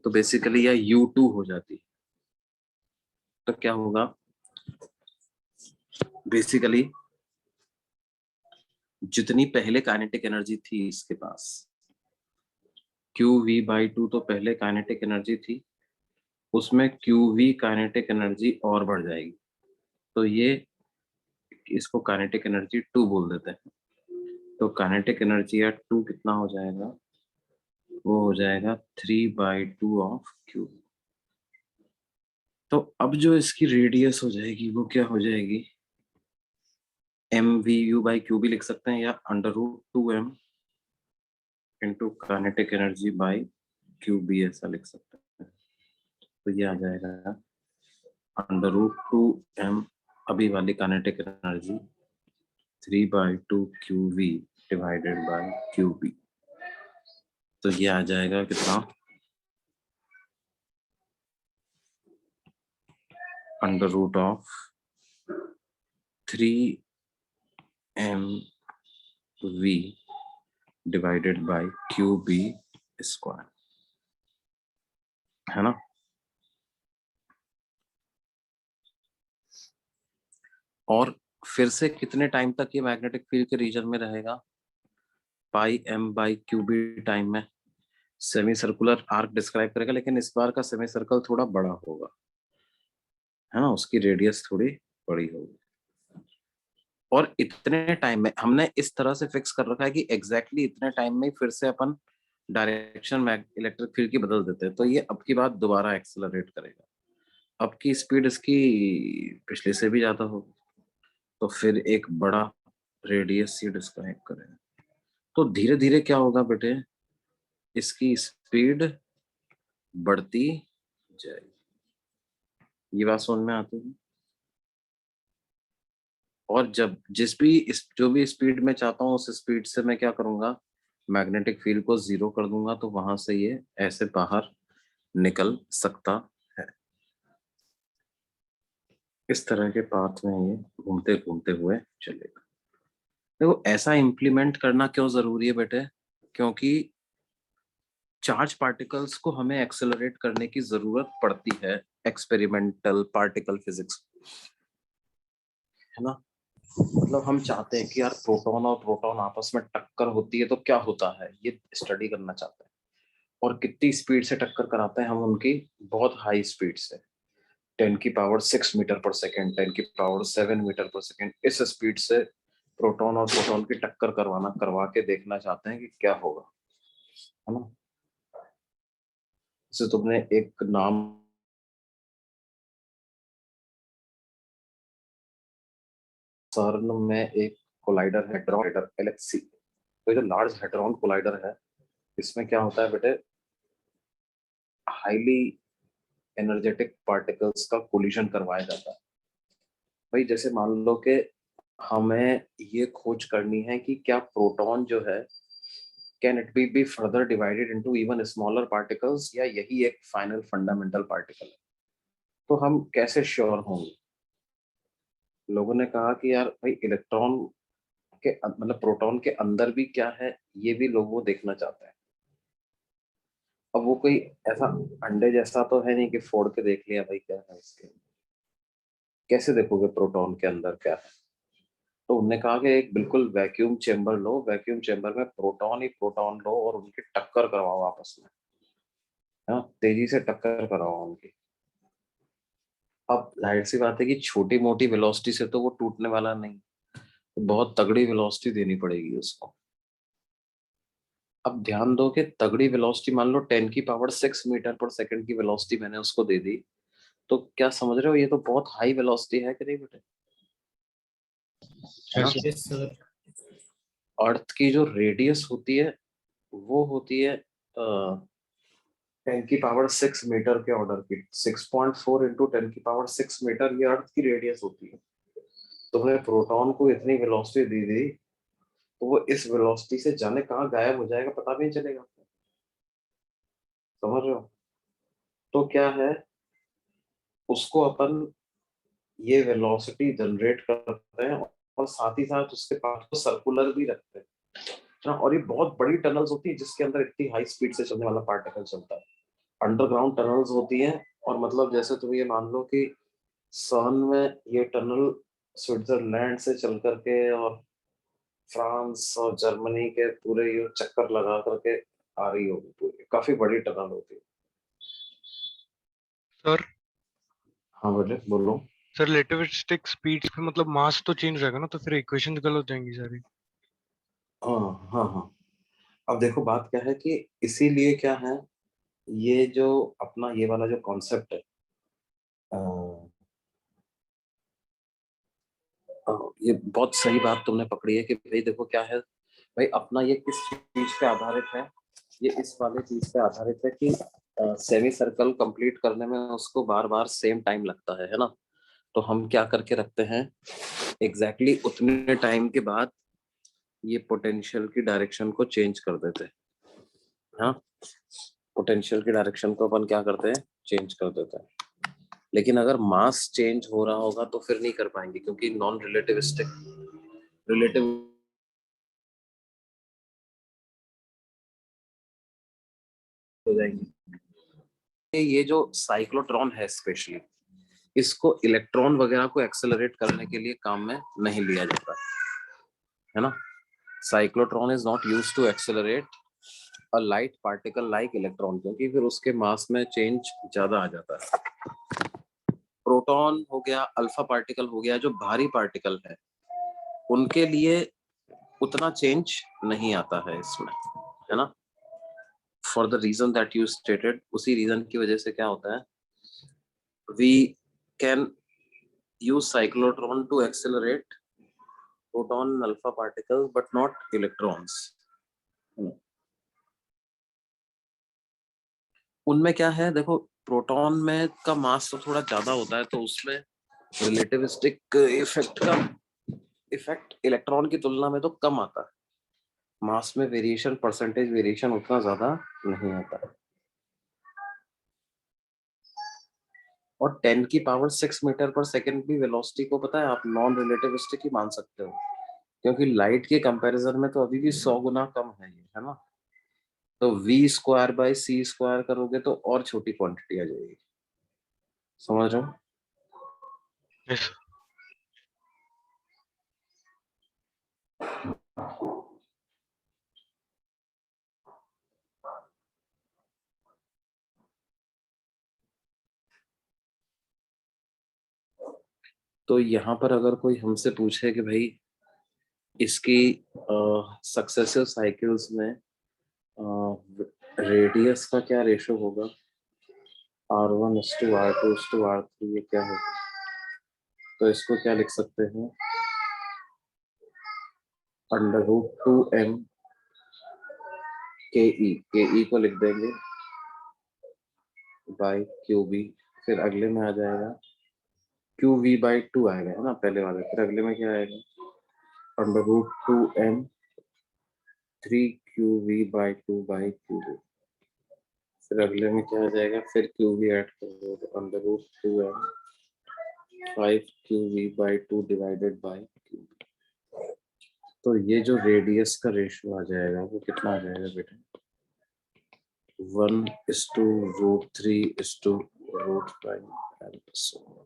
तो बेसिकली यह u2 हो जाती है। तो क्या होगा, बेसिकली जितनी पहले काइनेटिक एनर्जी थी इसके पास qv/2, तो पहले काइनेटिक एनर्जी थी, उसमें qv काइनेटिक एनर्जी और बढ़ जाएगी, तो ये इसको काइनेटिक एनर्जी 2 बोल देते हैं। तो काइनेटिक एनर्जी या 2 कितना हो जाएगा, वो हो जाएगा 3/2 ऑफ क्यू। तो अब जो इसकी रेडियस हो जाएगी वो क्या हो जाएगी, mvu/q भी लिख सकते हैं, या under root 2m into kinetic energy by Q B ऐसा लिख सकते हैं। तो ये आ जाएगा अंडर रूट 2m अभी वाली kinetic energy 3/2 Q V divided by Q B. तो ये आ जाएगा कितना, under root of 3mv divided by Q B square, है ना। और फिर से कितने टाइम तक ये मैग्नेटिक फील्ड के रीजन में रहेगा, pi m by Q b time में सेमी सर्कुलर आर्क डिस्क्राइब करेगा, लेकिन इस बार का सेमी सर्कल थोड़ा बड़ा होगा, है ना, उसकी रेडियस थोड़ी बड़ी होगी। और इतने टाइम में हमने इस तरह से फिक्स कर रखा है कि एग्जैक्टली इतने टाइम में फिर से अपन डायरेक्शन इलेक्ट्रिक फील्ड की बदल देते हैं, तो ये अब की बात दोबारा एक्सेलरेट करेगा, अब की स्पीड इसकी पिछले से भी ज्यादा होगी, तो फिर एक बड़ा रेडियस ये डिस्क्राइब करेगा। तो धीरे धीरे क्या होगा बेटे, इसकी स्पीड बढ़ती जाएगी। ये बात समझ में आती है। और जब जो भी स्पीड में चाहता हूँ उस स्पीड से मैं क्या करूंगा, मैग्नेटिक फील्ड को 0 कर दूंगा, तो वहां से ये ऐसे बाहर निकल सकता है। इस तरह के पाथ में ये घूमते घूमते हुए चलेगा। देखो ऐसा इम्प्लीमेंट करना क्यों जरूरी है बेटे, क्योंकि चार्ज पार्टिकल्स को हमें एक्सेलरेट करने की जरूरत पड़ती है एक्सपेरिमेंटल पार्टिकल फिजिक्स, है ना। मतलब हम चाहते हैं कि यार प्रोटॉन और प्रोटॉन आपस में टक्कर होती है तो क्या होता है, ये स्टडी करना चाहते हैं। और कितनी स्पीड से टक्कर कराते हैं हम उनकी, बहुत हाई स्पीड से, 10⁶ मीटर पर सेकेंड, 10⁷ मीटर पर सेकेंड, इस स्पीड से प्रोटॉन और प्रोटॉन की टक्कर करवा के देखना चाहते हैं कि क्या होगा, है ना। जैसे तुमने एक नाम सर्न में एक कोलाइडर है, हेड्रॉन LHC, तो ये जो लार्ज हेड्रॉन कोलाइडर है, इसमें क्या होता है बेटे, हाईली एनर्जेटिक पार्टिकल्स का कोलिजन करवाया जाता है। भाई जैसे मान लो कि हमें ये खोज करनी है कि क्या प्रोटॉन जो है can it be further divided into even smaller particles, या यही एक फाइनल फंडामेंटल पार्टिकल है। तो हम कैसे श्योर होंगे? लोगों ने कहा कि यार भाई इलेक्ट्रॉन के मतलब प्रोटॉन के अंदर भी क्या है, ये भी लोग वो देखना चाहते हैं। अब वो कोई ऐसा अंडे जैसा तो है नहीं कि फोड़ के देख लिया भाई क्या है इसके, कैसे देखोगे प्रोटॉन के अंदर क्या है? तो उन्होंने कहा कि एक बिल्कुल वैक्यूम चेंबर लो, वैक्यूम चेंबर में प्रोटॉन ही प्रोटॉन लो और उनकी टक्कर करवाओ आपस में, हाँ तेजी से टक्कर कराओ उनकी। अब जाहिर सी बात है कि छोटी मोटी वेलोसिटी से तो वो टूटने वाला नहीं, तो बहुत तगड़ी वेलोसिटी देनी पड़ेगी उसको। अब ध्यान दो कि तगड़ी वेलोसिटी, मान लो 10⁶ मीटर पर सेकंड की वेलोसिटी मैंने उसको दे दी, तो क्या समझ रहे हो, ये तो बहुत हाई वेलोसिटी है कि नहीं बेटे? हाँ? Yes, sir. अर्थ की जो रेडियस होती है वो होती है 10⁶ मीटर के ऑर्डर की। 6.4 इंटू 10⁶ मीटर ये अर्थ की रेडियस होती है। तो हमने प्रोटॉन को इतनी वेलोसिटी दी दी, तो वो इस वेलोसिटी से जाने कहाँ गायब हो जाएगा पता भी नहीं चलेगा। समझ रहे हो? तो क्या है, उसको अपन ये वेलोसिटी जनरेट करते हैं और साथ ही साथ उसके पाथ को सर्कुलर भी रखते हैं ना। और ये बहुत बड़ी टनल्स होती है जिसके अंदर इतनी हाई स्पीड से चलने वाला पार्टिकल चलता है। अंडरग्राउंड टनल्स होती हैं, और मतलब जैसे तुम ये मान लो कि सन में ये टनल स्विट्जरलैंड से चल करके और फ्रांस और जर्मनी के पूरे ये चक्कर लगा करके आ रही होगी, पूरी काफी बड़ी टनल होती है। सर हाँ बोले, बोलो। सर रिलेटिविस्टिक स्पीड्स पे मतलब मास तो चेंज रहेगा ना, तो फिर इक्वेशंस गलत हो जाएंगी सारी। हाँ हाँ हाँ। अब देखो बात क्या है कि इसीलिए क्या है, ये जो अपना ये वाला जो कॉन्सेप्ट है, अ, ये बहुत सही बात तुमने पकड़ी है कि भाई देखो क्या है भाई, अपना ये किस चीज पे आधारित है, ये इस वाले चीज पे आधारित है कि सेमी सर्कल कंप्लीट करने में उसको बार बार सेम टाइम लगता है ना। तो हम क्या करके रखते हैं, एग्जैक्टली उतने टाइम के बाद ये पोटेंशियल की डायरेक्शन को चेंज कर देते हैं। हाँ, पोटेंशियल की डायरेक्शन को अपन क्या करते हैं, चेंज कर देते हैं। लेकिन अगर मास चेंज हो रहा होगा तो फिर नहीं कर पाएंगे, क्योंकि नॉन रिलेटिविस्टिक रिलेटिव हो जाएंगे। ये जो साइक्लोट्रॉन है स्पेशली, इसको इलेक्ट्रॉन वगैरह को एक्सेलरेट करने के लिए काम में नहीं लिया जाता है ना। Cyclotron is not used to accelerate a light particle like electron, क्योंकि फिर उसके मास में चेंज ज्यादा आ जाता है। प्रोटॉन हो गया, अल्फा पार्टिकल हो गया, जो भारी पार्टिकल है उनके लिए उतना चेंज नहीं आता है इसमें, है ना। For the reason that you stated, उसी रीजन की वजह से क्या होता है, we can use cyclotron to accelerate proton and alpha particles but not electrons। उनमें क्या है देखो, प्रोटॉन में का मास तो थोड़ा ज्यादा होता है, तो उसमें रिलेटिविस्टिक इफेक्ट इलेक्ट्रॉन की तुलना में तो कम आता है। मास में वेरिएशन, परसेंटेज वेरिएशन उतना ज्यादा नहीं आता है। और 10⁶ मीटर पर सेकंड की वेलोसिटी को पता है आप नॉन रिलेटिविस्टिक ही मान सकते हो, क्योंकि लाइट के कंपैरिजन में तो अभी भी 100 गुना कम है ये, है ना। तो v²/c² करोगे तो और छोटी क्वांटिटी आ जाएगी। समझ रहे हो? यस। तो यहाँ पर अगर कोई हमसे पूछे कि भाई इसकी सक्सेसिव साइकिल्स में रेडियस का क्या रेशो होगा, R1:R2:R3, ये क्या होगा, तो इसको क्या लिख सकते हैं, √2m ke, के ई को लिख देंगे बाय क्यूबी फिर अगले में आ जाएगा QV/2 आएगा, है ना, पहले वाले। फिर अगले में क्या आएगा, √2m 3QV/2/QV। फिर अगले में क्या आ जाएगा, फिर QV ऐड करोगे तो √2m 5QV/2 divided by QV। तो ये जो रेडियस का रेशियो आ जाएगा वो कितना आ जाएगा बेटा, 1:√3:√5 and so on।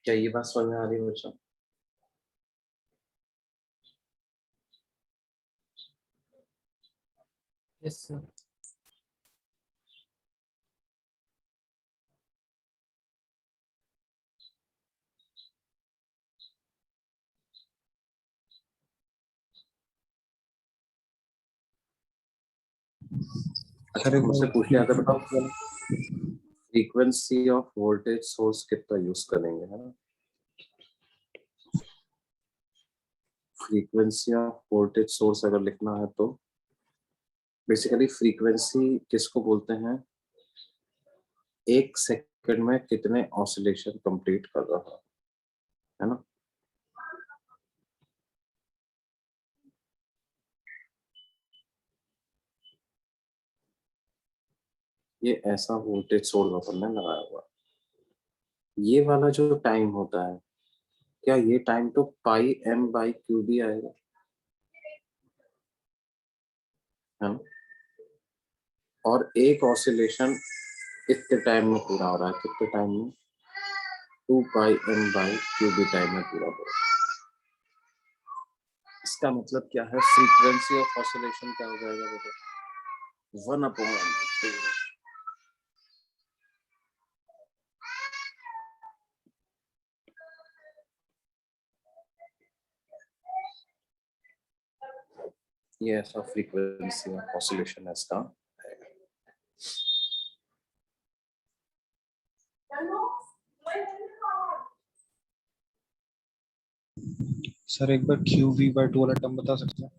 क्या ये बात समझ में आ रही है बच्चों? Yes, sir. अच्छा, सर एक मुझसे बार पूछ लिया था, बताओ फ्रीक्वेंसी ऑफ वोल्टेज सोर्स कितना यूज करेंगे, है ना। फ्रीक्वेंसी ऑफ वोल्टेज सोर्स अगर लिखना है तो बेसिकली फ्रीक्वेंसी किसको बोलते हैं, एक सेकंड में कितने ऑसिलेशन कंप्लीट कर रहा है ना। ये ऐसा वोल्टेज सोर्स अपन ने लगाया हुआ है। ये वाला जो टाइम होता है, क्या ये टाइम तो πm/QB आएगा, है ना। और एक ऑसिलेशन कितने टाइम में पूरा हो रहा है, कितने टाइम में, 2πm/QB टाइम में पूरा हो रहा है। इसका मतलब क्या है, फ्रीक्वेंसी ऑफ ऑसिलेशन क्या हो जाएगा बेटा, 1/2। ये ऐसा फ्रीक्वेंसी ऑफ ऑसिलेशन है इसका। सर एक बार QV/2 वाला टर्म बता सकते हैं?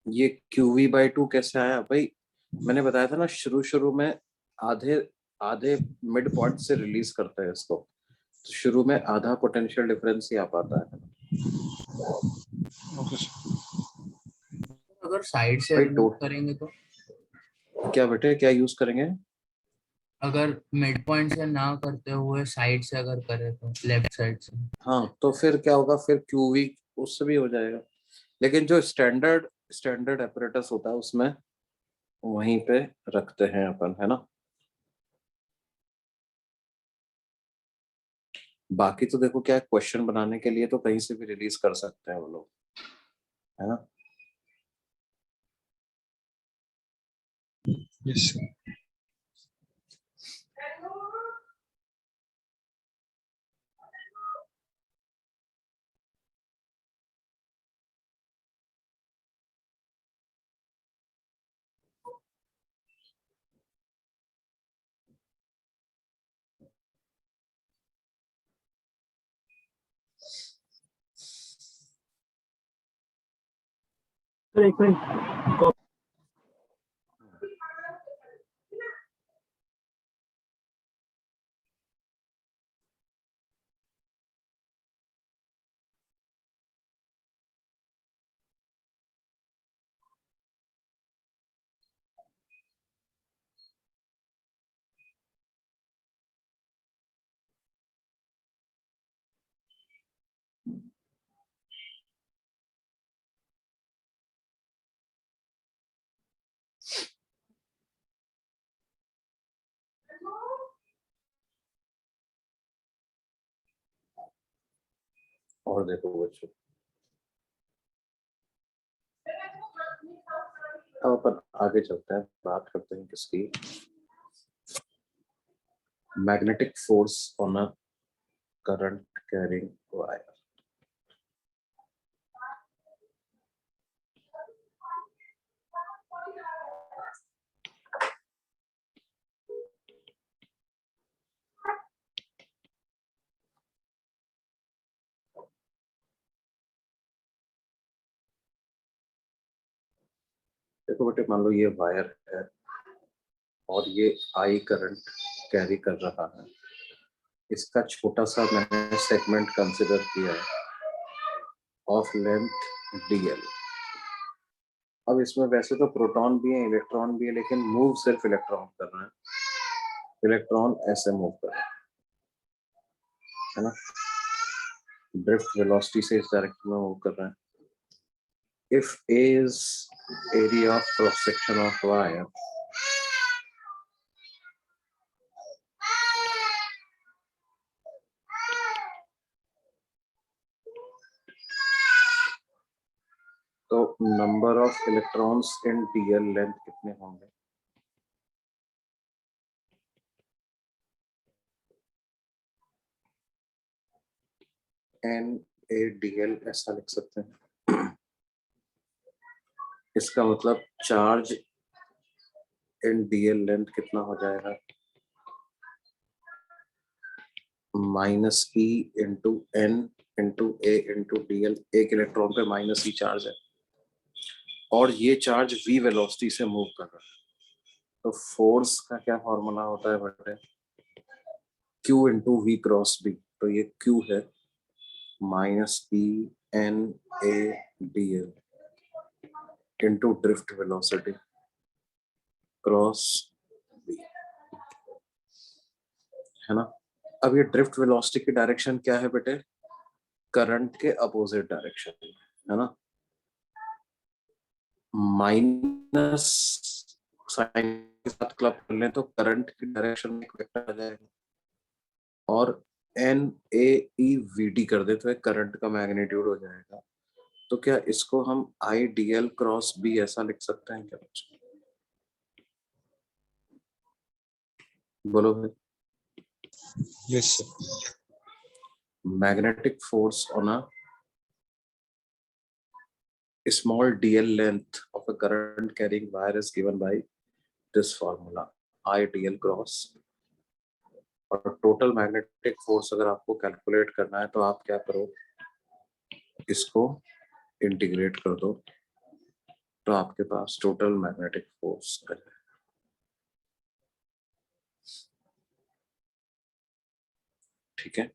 ये QV/2 कैसे आया भाई, मैंने बताया था ना, शुरू शुरू में आधे आधे मिड पॉइंट से रिलीज करते हैं इसको, तो शुरू में आधा पोटेंशियल डिफरेंस ही आ पाता है। Okay sir. अगर साइड से भाई रिलीज करेंगे तो, क्या बेटे, क्या यूज करेंगे, अगर मिड पॉइंट से ना करते हुए साइड से अगर करें तो, लेफ्ट साइड से। हाँ तो फिर क्या होगा, फिर QV उससे भी हो जाएगा, लेकिन जो स्टैंडर्ड स्टैंडर्ड एपरेटस होता है उसमें वहीं पे रखते हैं अपन, है ना। बाकी तो देखो क्या, क्वेश्चन बनाने के लिए तो कहीं से भी रिलीज कर सकते हैं वो लोग, है ना। Yes sir. सर एक मिनट। और देखो बच्चों, अब अपन आगे चलते हैं, बात करते हैं किसकी, magnetic force on a current carrying wire. देखो बेटे, मान लो ये वायर है और ये आई करंट कैरी कर रहा है। इसका छोटा सा मैंने सेगमेंट कंसिडर किया है ऑफ लेंथ dl। अब इसमें वैसे तो प्रोटॉन भी है, इलेक्ट्रॉन भी है, लेकिन मूव सिर्फ इलेक्ट्रॉन कर रहा है। इलेक्ट्रॉन ऐसे मूव कर रहा है ना, ड्रिफ्ट वेलोसिटी से इस डायरेक्शन में मूव कर रहा है। If a is area of cross section of wire, तो number of electrons in dl length कितने होंगे? NaDl ऐसा लिख सकते हैं। इसका मतलब चार्ज इन dl लेंथ कितना हो जाएगा? -e into n into a into dl। एक इलेक्ट्रॉन पे -e चार्ज है और ये चार्ज v वेलोसिटी से मूव कर रहा है। तो फोर्स का क्या फॉर्मूला होता है बेटे? q into v cross b। तो ये q है -e n a dl into drift velocity cross b, है ना। अब ये ड्रिफ्ट वेलोसिटी की डायरेक्शन क्या है बेटे? करंट के अपोजिट डायरेक्शन, है ना। माइनस साइन के साथ क्लब कर लें तो करंट की डायरेक्शन में एक वेक्टर आ जाएगा, और N A E V D कर दे तो एक करंट का मैग्नीट्यूड हो जाएगा। तो क्या इसको हम I D L cross B ऐसा लिख सकते हैं क्या बच्चों? बोलो भाई। Yes, sir. Magnetic force on a small dl length of a current carrying wire is given by this formula, I dl cross। और टोटल मैग्नेटिक फोर्स अगर आपको कैलकुलेट करना है तो आप क्या करो, इसको इंटीग्रेट कर दो तो आपके पास टोटल मैग्नेटिक फोर्स है। ठीक है,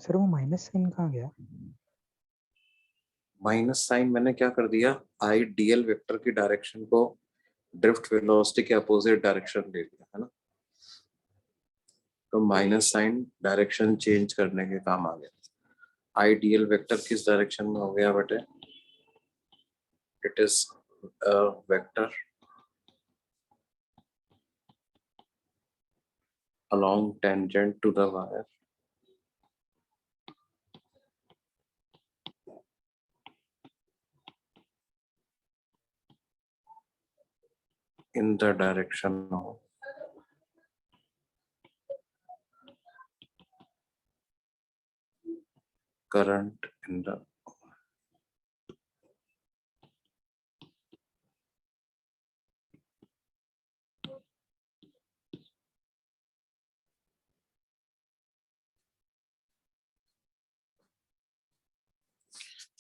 सर वो माइनस साइन कहाँ गया? माइनस साइन मैंने क्या कर दिया, आई डीएल वेक्टर की डायरेक्शन को ड्रिफ्ट वेलोसिटी के अपोजिट डायरेक्शन ले लिया, है ना। तो माइनस साइन डायरेक्शन चेंज करने के काम आ गया। आई डीएल वेक्टर किस डायरेक्शन में हो गया बेटे? It is vector along tangent to the wire in the direction of current in the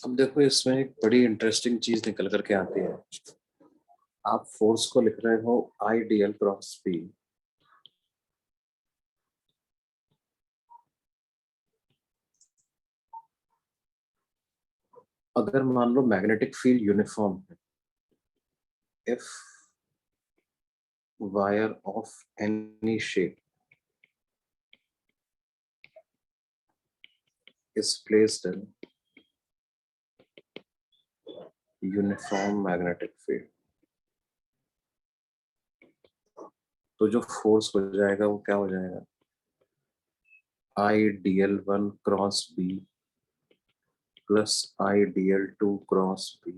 अब देखो, इसमें एक बड़ी इंटरेस्टिंग चीज निकल करके आती है। आप फोर्स को लिख रहे हो I D L cross B, अगर मान लो मैग्नेटिक फील्ड यूनिफॉर्म है, if wire of any shape is placed in uniform magnetic field, तो जो फोर्स हो जाएगा वो क्या हो जाएगा? आई dl1 क्रॉस b प्लस आई dl2 क्रॉस b,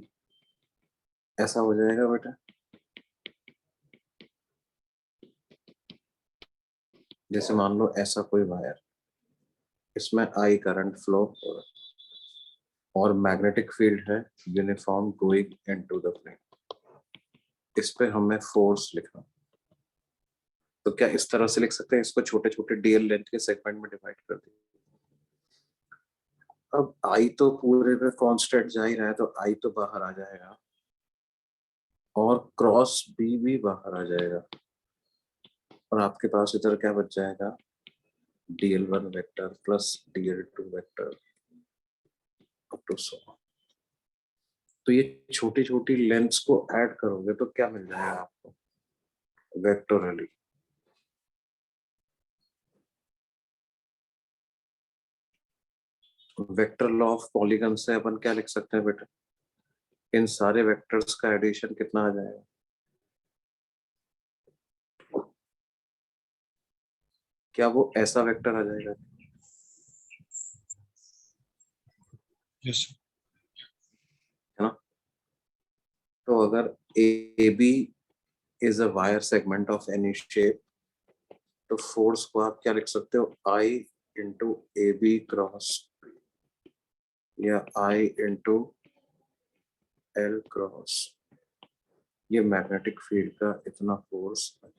ऐसा हो जाएगा बेटा। जैसे मान लो ऐसा कोई वायर, इसमें आई करंट फ्लो हो रहा है और मैग्नेटिक फील्ड है uniform going into the plane, इस पे हमें फोर्स लिखना। तो क्या इस तरह से लिख सकते हैं, इसको छोटे छोटे डीएल लेंथ के सेगमेंट में डिवाइड कर दिए। अब आई तो पूरे पे कांस्टेंट जा ही रहा है, तो आई तो बाहर आ जाएगा और क्रॉस बी भी बाहर आ जाएगा, और आपके पास इधर क्या बच जाएगा, dl1 vector plus dl2 vector up to so. तो ये छोटी छोटी लेंथ्स को ऐड करोगे तो क्या मिल जाएगा आपको, वेक्टोरली। वेक्टर लॉ ऑफ पॉलीगन से अपन क्या लिख सकते हैं बेटा, इन सारे वेक्टर्स का एडिशन कितना आ जाएगा, क्या वो ऐसा वेक्टर आ जाएगा। यस है ना। तो अगर A B is a wire segment of any shape, तो फोर्स को आप क्या लिख सकते हो, I into A B cross या आई इंटू एल क्रॉस, ये मैग्नेटिक फील्ड का इतना फोर्स है।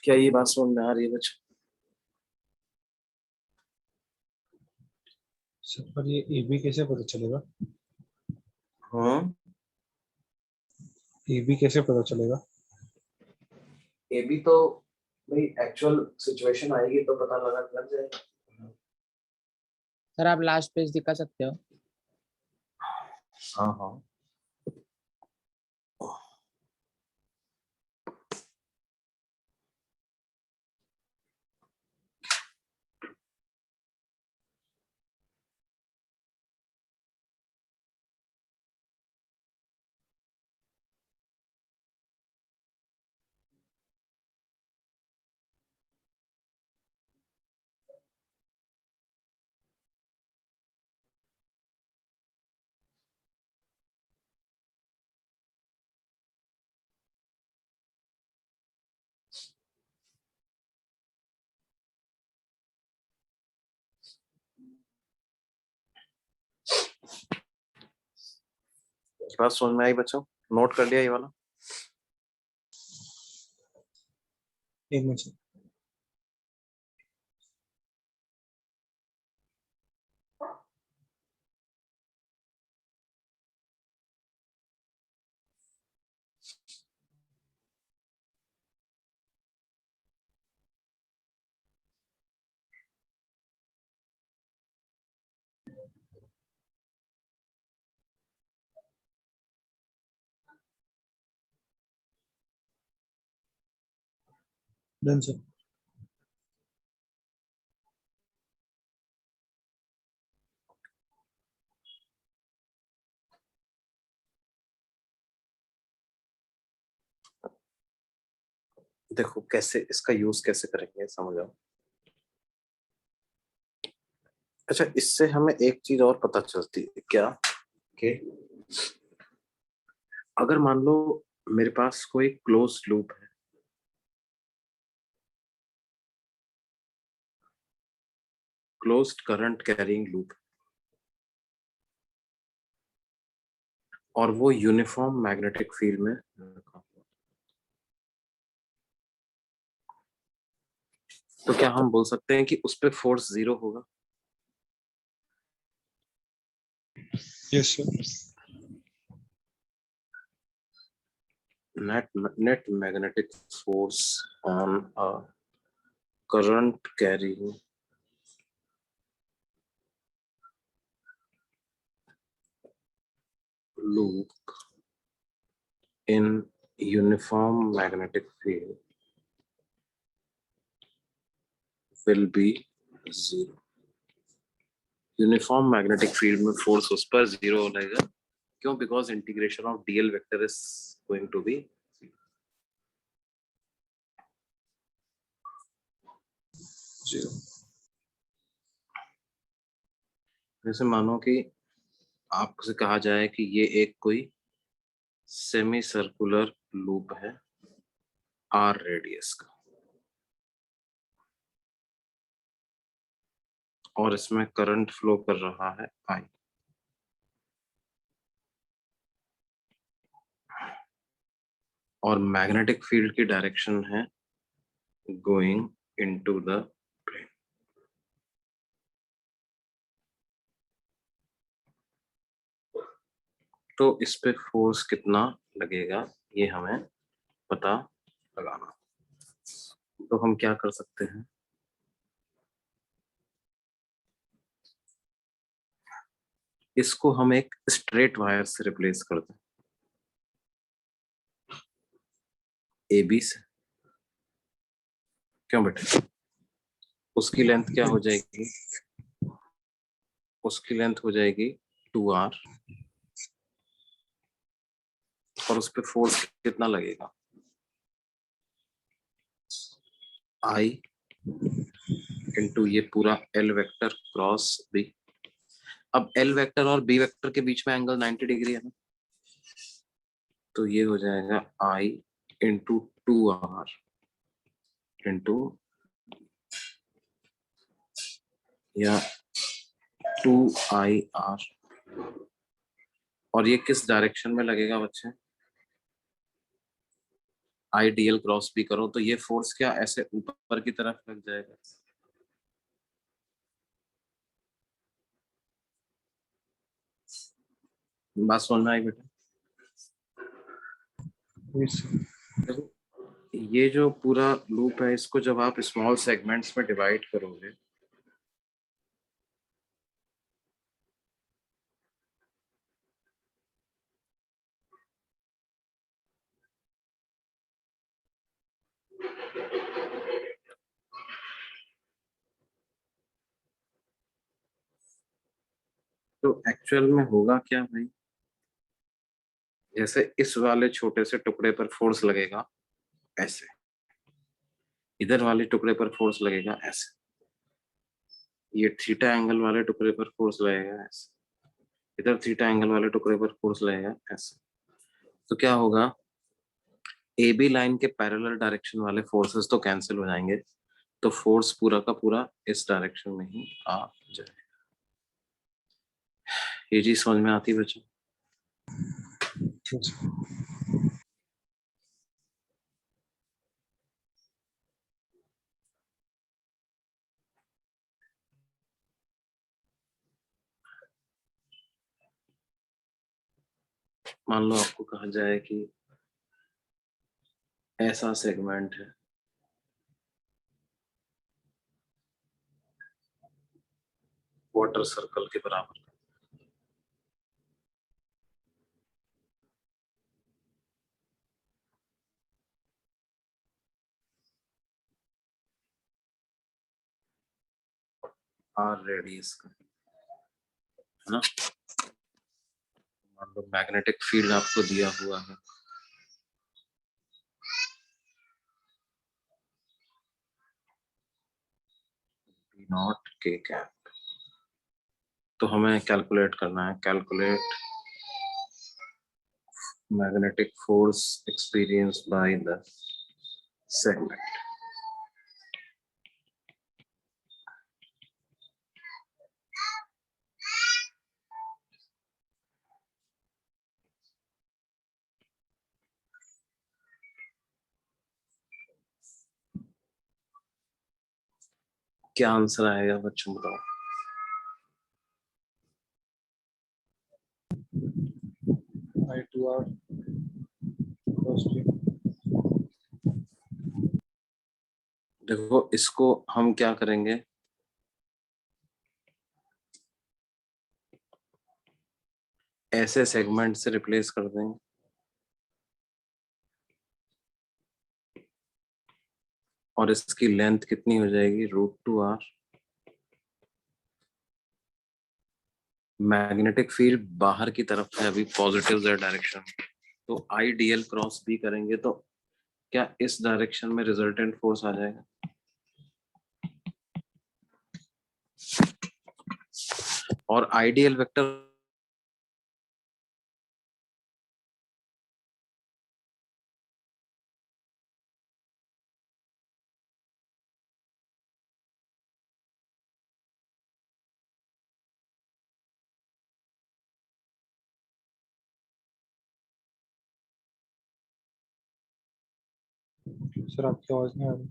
क्या ये बात समझ में आ रही है बच्चों। सर, पर ये ए बी कैसे पता चलेगा? हाँ, ए बी कैसे पता चलेगा? ए बी तो भाई एक्चुअल सिचुएशन आएगी तो पता लग जाएगा। सर आप लास्ट पेज दिखा सकते हो? हाँ हाँ, बात समझ में आई बच्चों, नोट कर लिया ये वाला। एक मिनट सर। Done sir. देखो कैसे इसका यूज कैसे करेंगे समझ आओ। अच्छा, इससे हमें एक चीज और पता चलती है क्या, कि अगर मान लो मेरे पास कोई क्लोज लूप है, क्लोज्ड करंट कैरिंग लूप, और वो यूनिफॉर्म मैग्नेटिक फील्ड में रखा हुआ, तो क्या हम बोल सकते हैं कि उस पे फोर्स 0 होगा। Yes sir. net magnetic force on a current carrying loop in uniform magnetic field will be 0। Uniform magnetic field में फोर्स उस पर 0 हो जाएगा, क्यों, because integration of DL vector is going to be 0. जैसे मानो कि आपसे कहा जाए कि ये एक कोई सेमी सर्कुलर लूप है आर रेडियस का, और इसमें करंट फ्लो कर रहा है आई। और मैग्नेटिक फील्ड की डायरेक्शन है गोइंग इनटू द प्लेन। तो इस पे फोर्स कितना लगेगा ये हमें पता लगाना। तो हम क्या कर सकते हैं, इसको हम एक स्ट्रेट वायर से रिप्लेस कर दें, ए बी से। क्यों बेटे? उसकी लेंथ क्या हो जाएगी? उसकी लेंथ हो जाएगी 2r, और उस पे फोर्स कितना लगेगा? I इंटू ये पूरा L वेक्टर क्रॉस B। अब L वेक्टर और B वेक्टर के बीच में एंगल 90 डिग्री है ना, तो ये हो जाएगा I इंटू 2r इंटू या 2IR। और ये किस डायरेक्शन में लगेगा बच्चे? आइडियल क्रॉस भी करो तो ये फोर्स क्या ऐसे ऊपर की तरफ लग जाएगा? बात समझ में आई बेटा? Yes. देखो, ये जो पूरा लूप है इसको जब आप स्मॉल सेगमेंट्स में डिवाइड करोगे तो एक्चुअल में होगा क्या भाई, जैसे इस वाले छोटे से टुकड़े पर फोर्स लगेगा ऐसे, इधर वाले टुकड़े पर फोर्स लगेगा ऐसे, ये थीटा एंगल वाले टुकड़े पर फोर्स लगेगा ऐसे, इधर थीटा एंगल वाले टुकड़े पर फोर्स लगेगा ऐसे। तो क्या होगा, ए बी लाइन के पैरेलल डायरेक्शन वाले फोर्सेस तो कैंसिल हो जाएंगे, तो फोर्स पूरा का पूरा इस डायरेक्शन में ही आ जाएगा। ये चीज समझ में आती है बच्चों? Yes. मान लो आपको कहा जाए कि ऐसा सेगमेंट है, वाटर सर्कल के बराबर, आर रेडियस का, है ना? मान लो मैग्नेटिक फील्ड आपको दिया हुआ है, नॉट के कैप। तो हमें कैलकुलेट करना है, calculate magnetic force experienced by the segment. क्या आंसर आएगा बच्चों, बताओ? I2R plus 3. देखो इसको हम क्या करेंगे, ऐसे सेगमेंट से रिप्लेस कर देंगे, और इसकी लेंथ कितनी हो जाएगी, √2r। मैग्नेटिक फील्ड बाहर की तरफ है अभी, पॉजिटिव z डायरेक्शन, तो आइडियल क्रॉस भी करेंगे तो क्या इस डायरेक्शन में रिजल्टेंट फोर्स आ जाएगा? और आइडियल वेक्टर सर आपकी आवाज नहीं आ रही।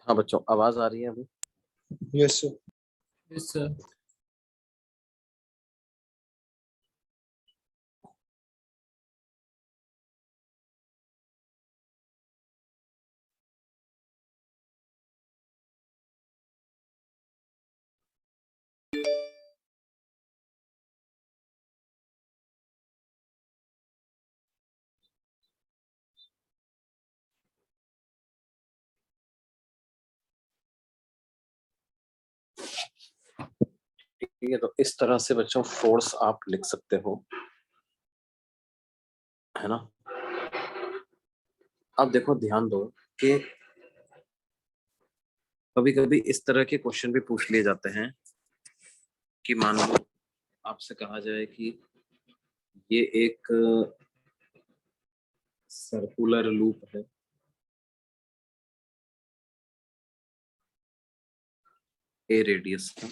हाँ बच्चों, आवाज आ रही है अभी? Yes sir. Yes sir. ठीक है, तो इस तरह से बच्चों फोर्स आप लिख सकते हो, है ना। अब देखो, ध्यान दो कि कभी कभी इस तरह के क्वेश्चन भी पूछ लिए जाते हैं कि मान लो आपसे कहा जाए कि ये एक सर्कुलर लूप है, ए रेडियस का,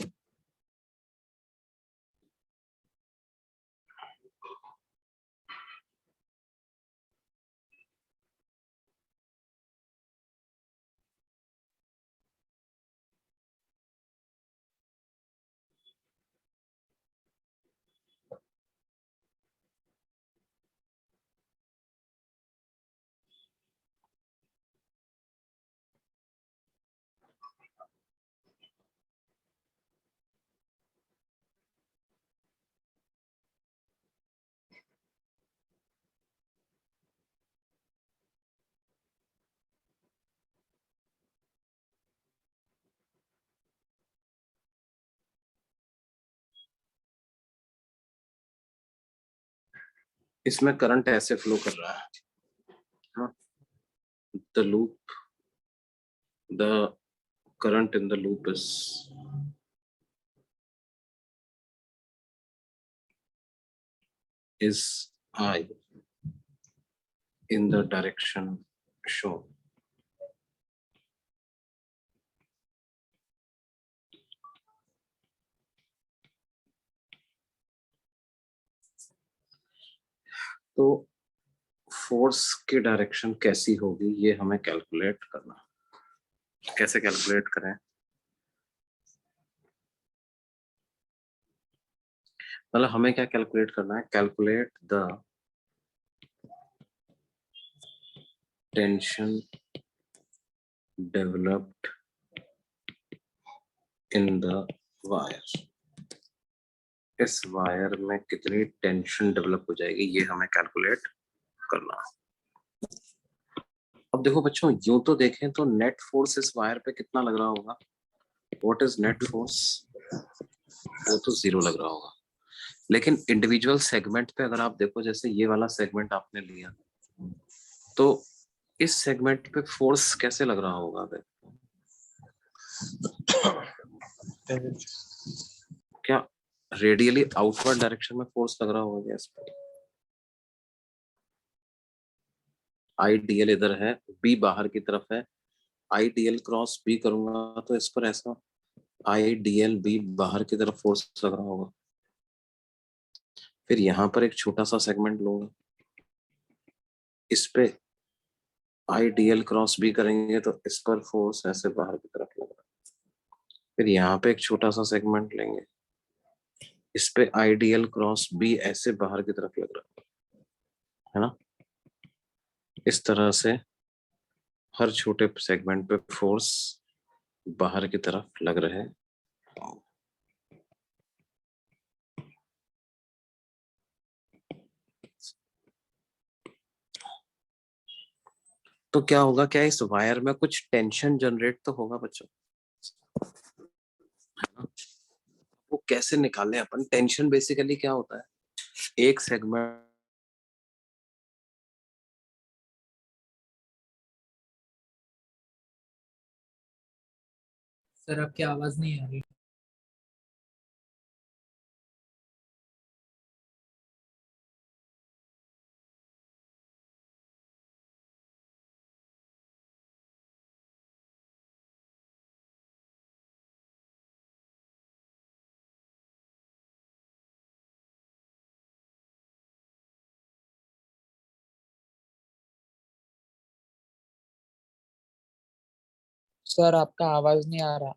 इसमें करंट ऐसे फ्लो कर रहा है, the loop, the current in the loop is I in the direction shown. तो फोर्स की डायरेक्शन कैसी होगी ये हमें कैलकुलेट करना है। कैसे कैलकुलेट करें? मतलब हमें क्या कैलकुलेट करना है? Calculate the tension developed in the wire. इस वायर में कितनी टेंशन डेवलप हो जाएगी ये हमें कैलकुलेट करना है। अब देखो बच्चों, यूं तो देखें तो नेट फोर्स इस वायर पे कितना लग रहा होगा? What is net force? वो तो 0 लग रहा होगा। लेकिन इंडिविजुअल सेगमेंट पे अगर आप देखो, जैसे ये वाला सेगमेंट आपने लिया, तो इस सेगमेंट पे फोर्स कैसे लग रहा होगा? क्या रेडियली आउटवर्ड डायरेक्शन में फोर्स लग रहा होगा इस पर? आईडीएल इधर है, बी बाहर की तरफ है, आईडीएल क्रॉस बी करूंगा तो इस पर ऐसा आईडीएल बी बाहर की तरफ फोर्स लग रहा होगा। फिर यहाँ पर एक छोटा सा सेगमेंट लूंगा, इस पे आईडीएल क्रॉस बी करेंगे तो इस पर फोर्स ऐसे बाहर की तरफ लग रहा है। फिर यहाँ पे एक छोटा सा सेगमेंट लेंगे, इस पे आईडीएल क्रॉस बी ऐसे बाहर की तरफ लग रहा है ना। इस तरह से हर छोटे सेगमेंट पे फोर्स बाहर की तरफ लग रहे हैं। तो क्या होगा, क्या इस वायर में कुछ टेंशन जनरेट तो होगा बच्चों, है ना? वो कैसे निकालें अपन? टेंशन बेसिकली क्या होता है, एक सेगमेंट सर आपकी आवाज नहीं आ रही। सर आपका आवाज नहीं आ रहा।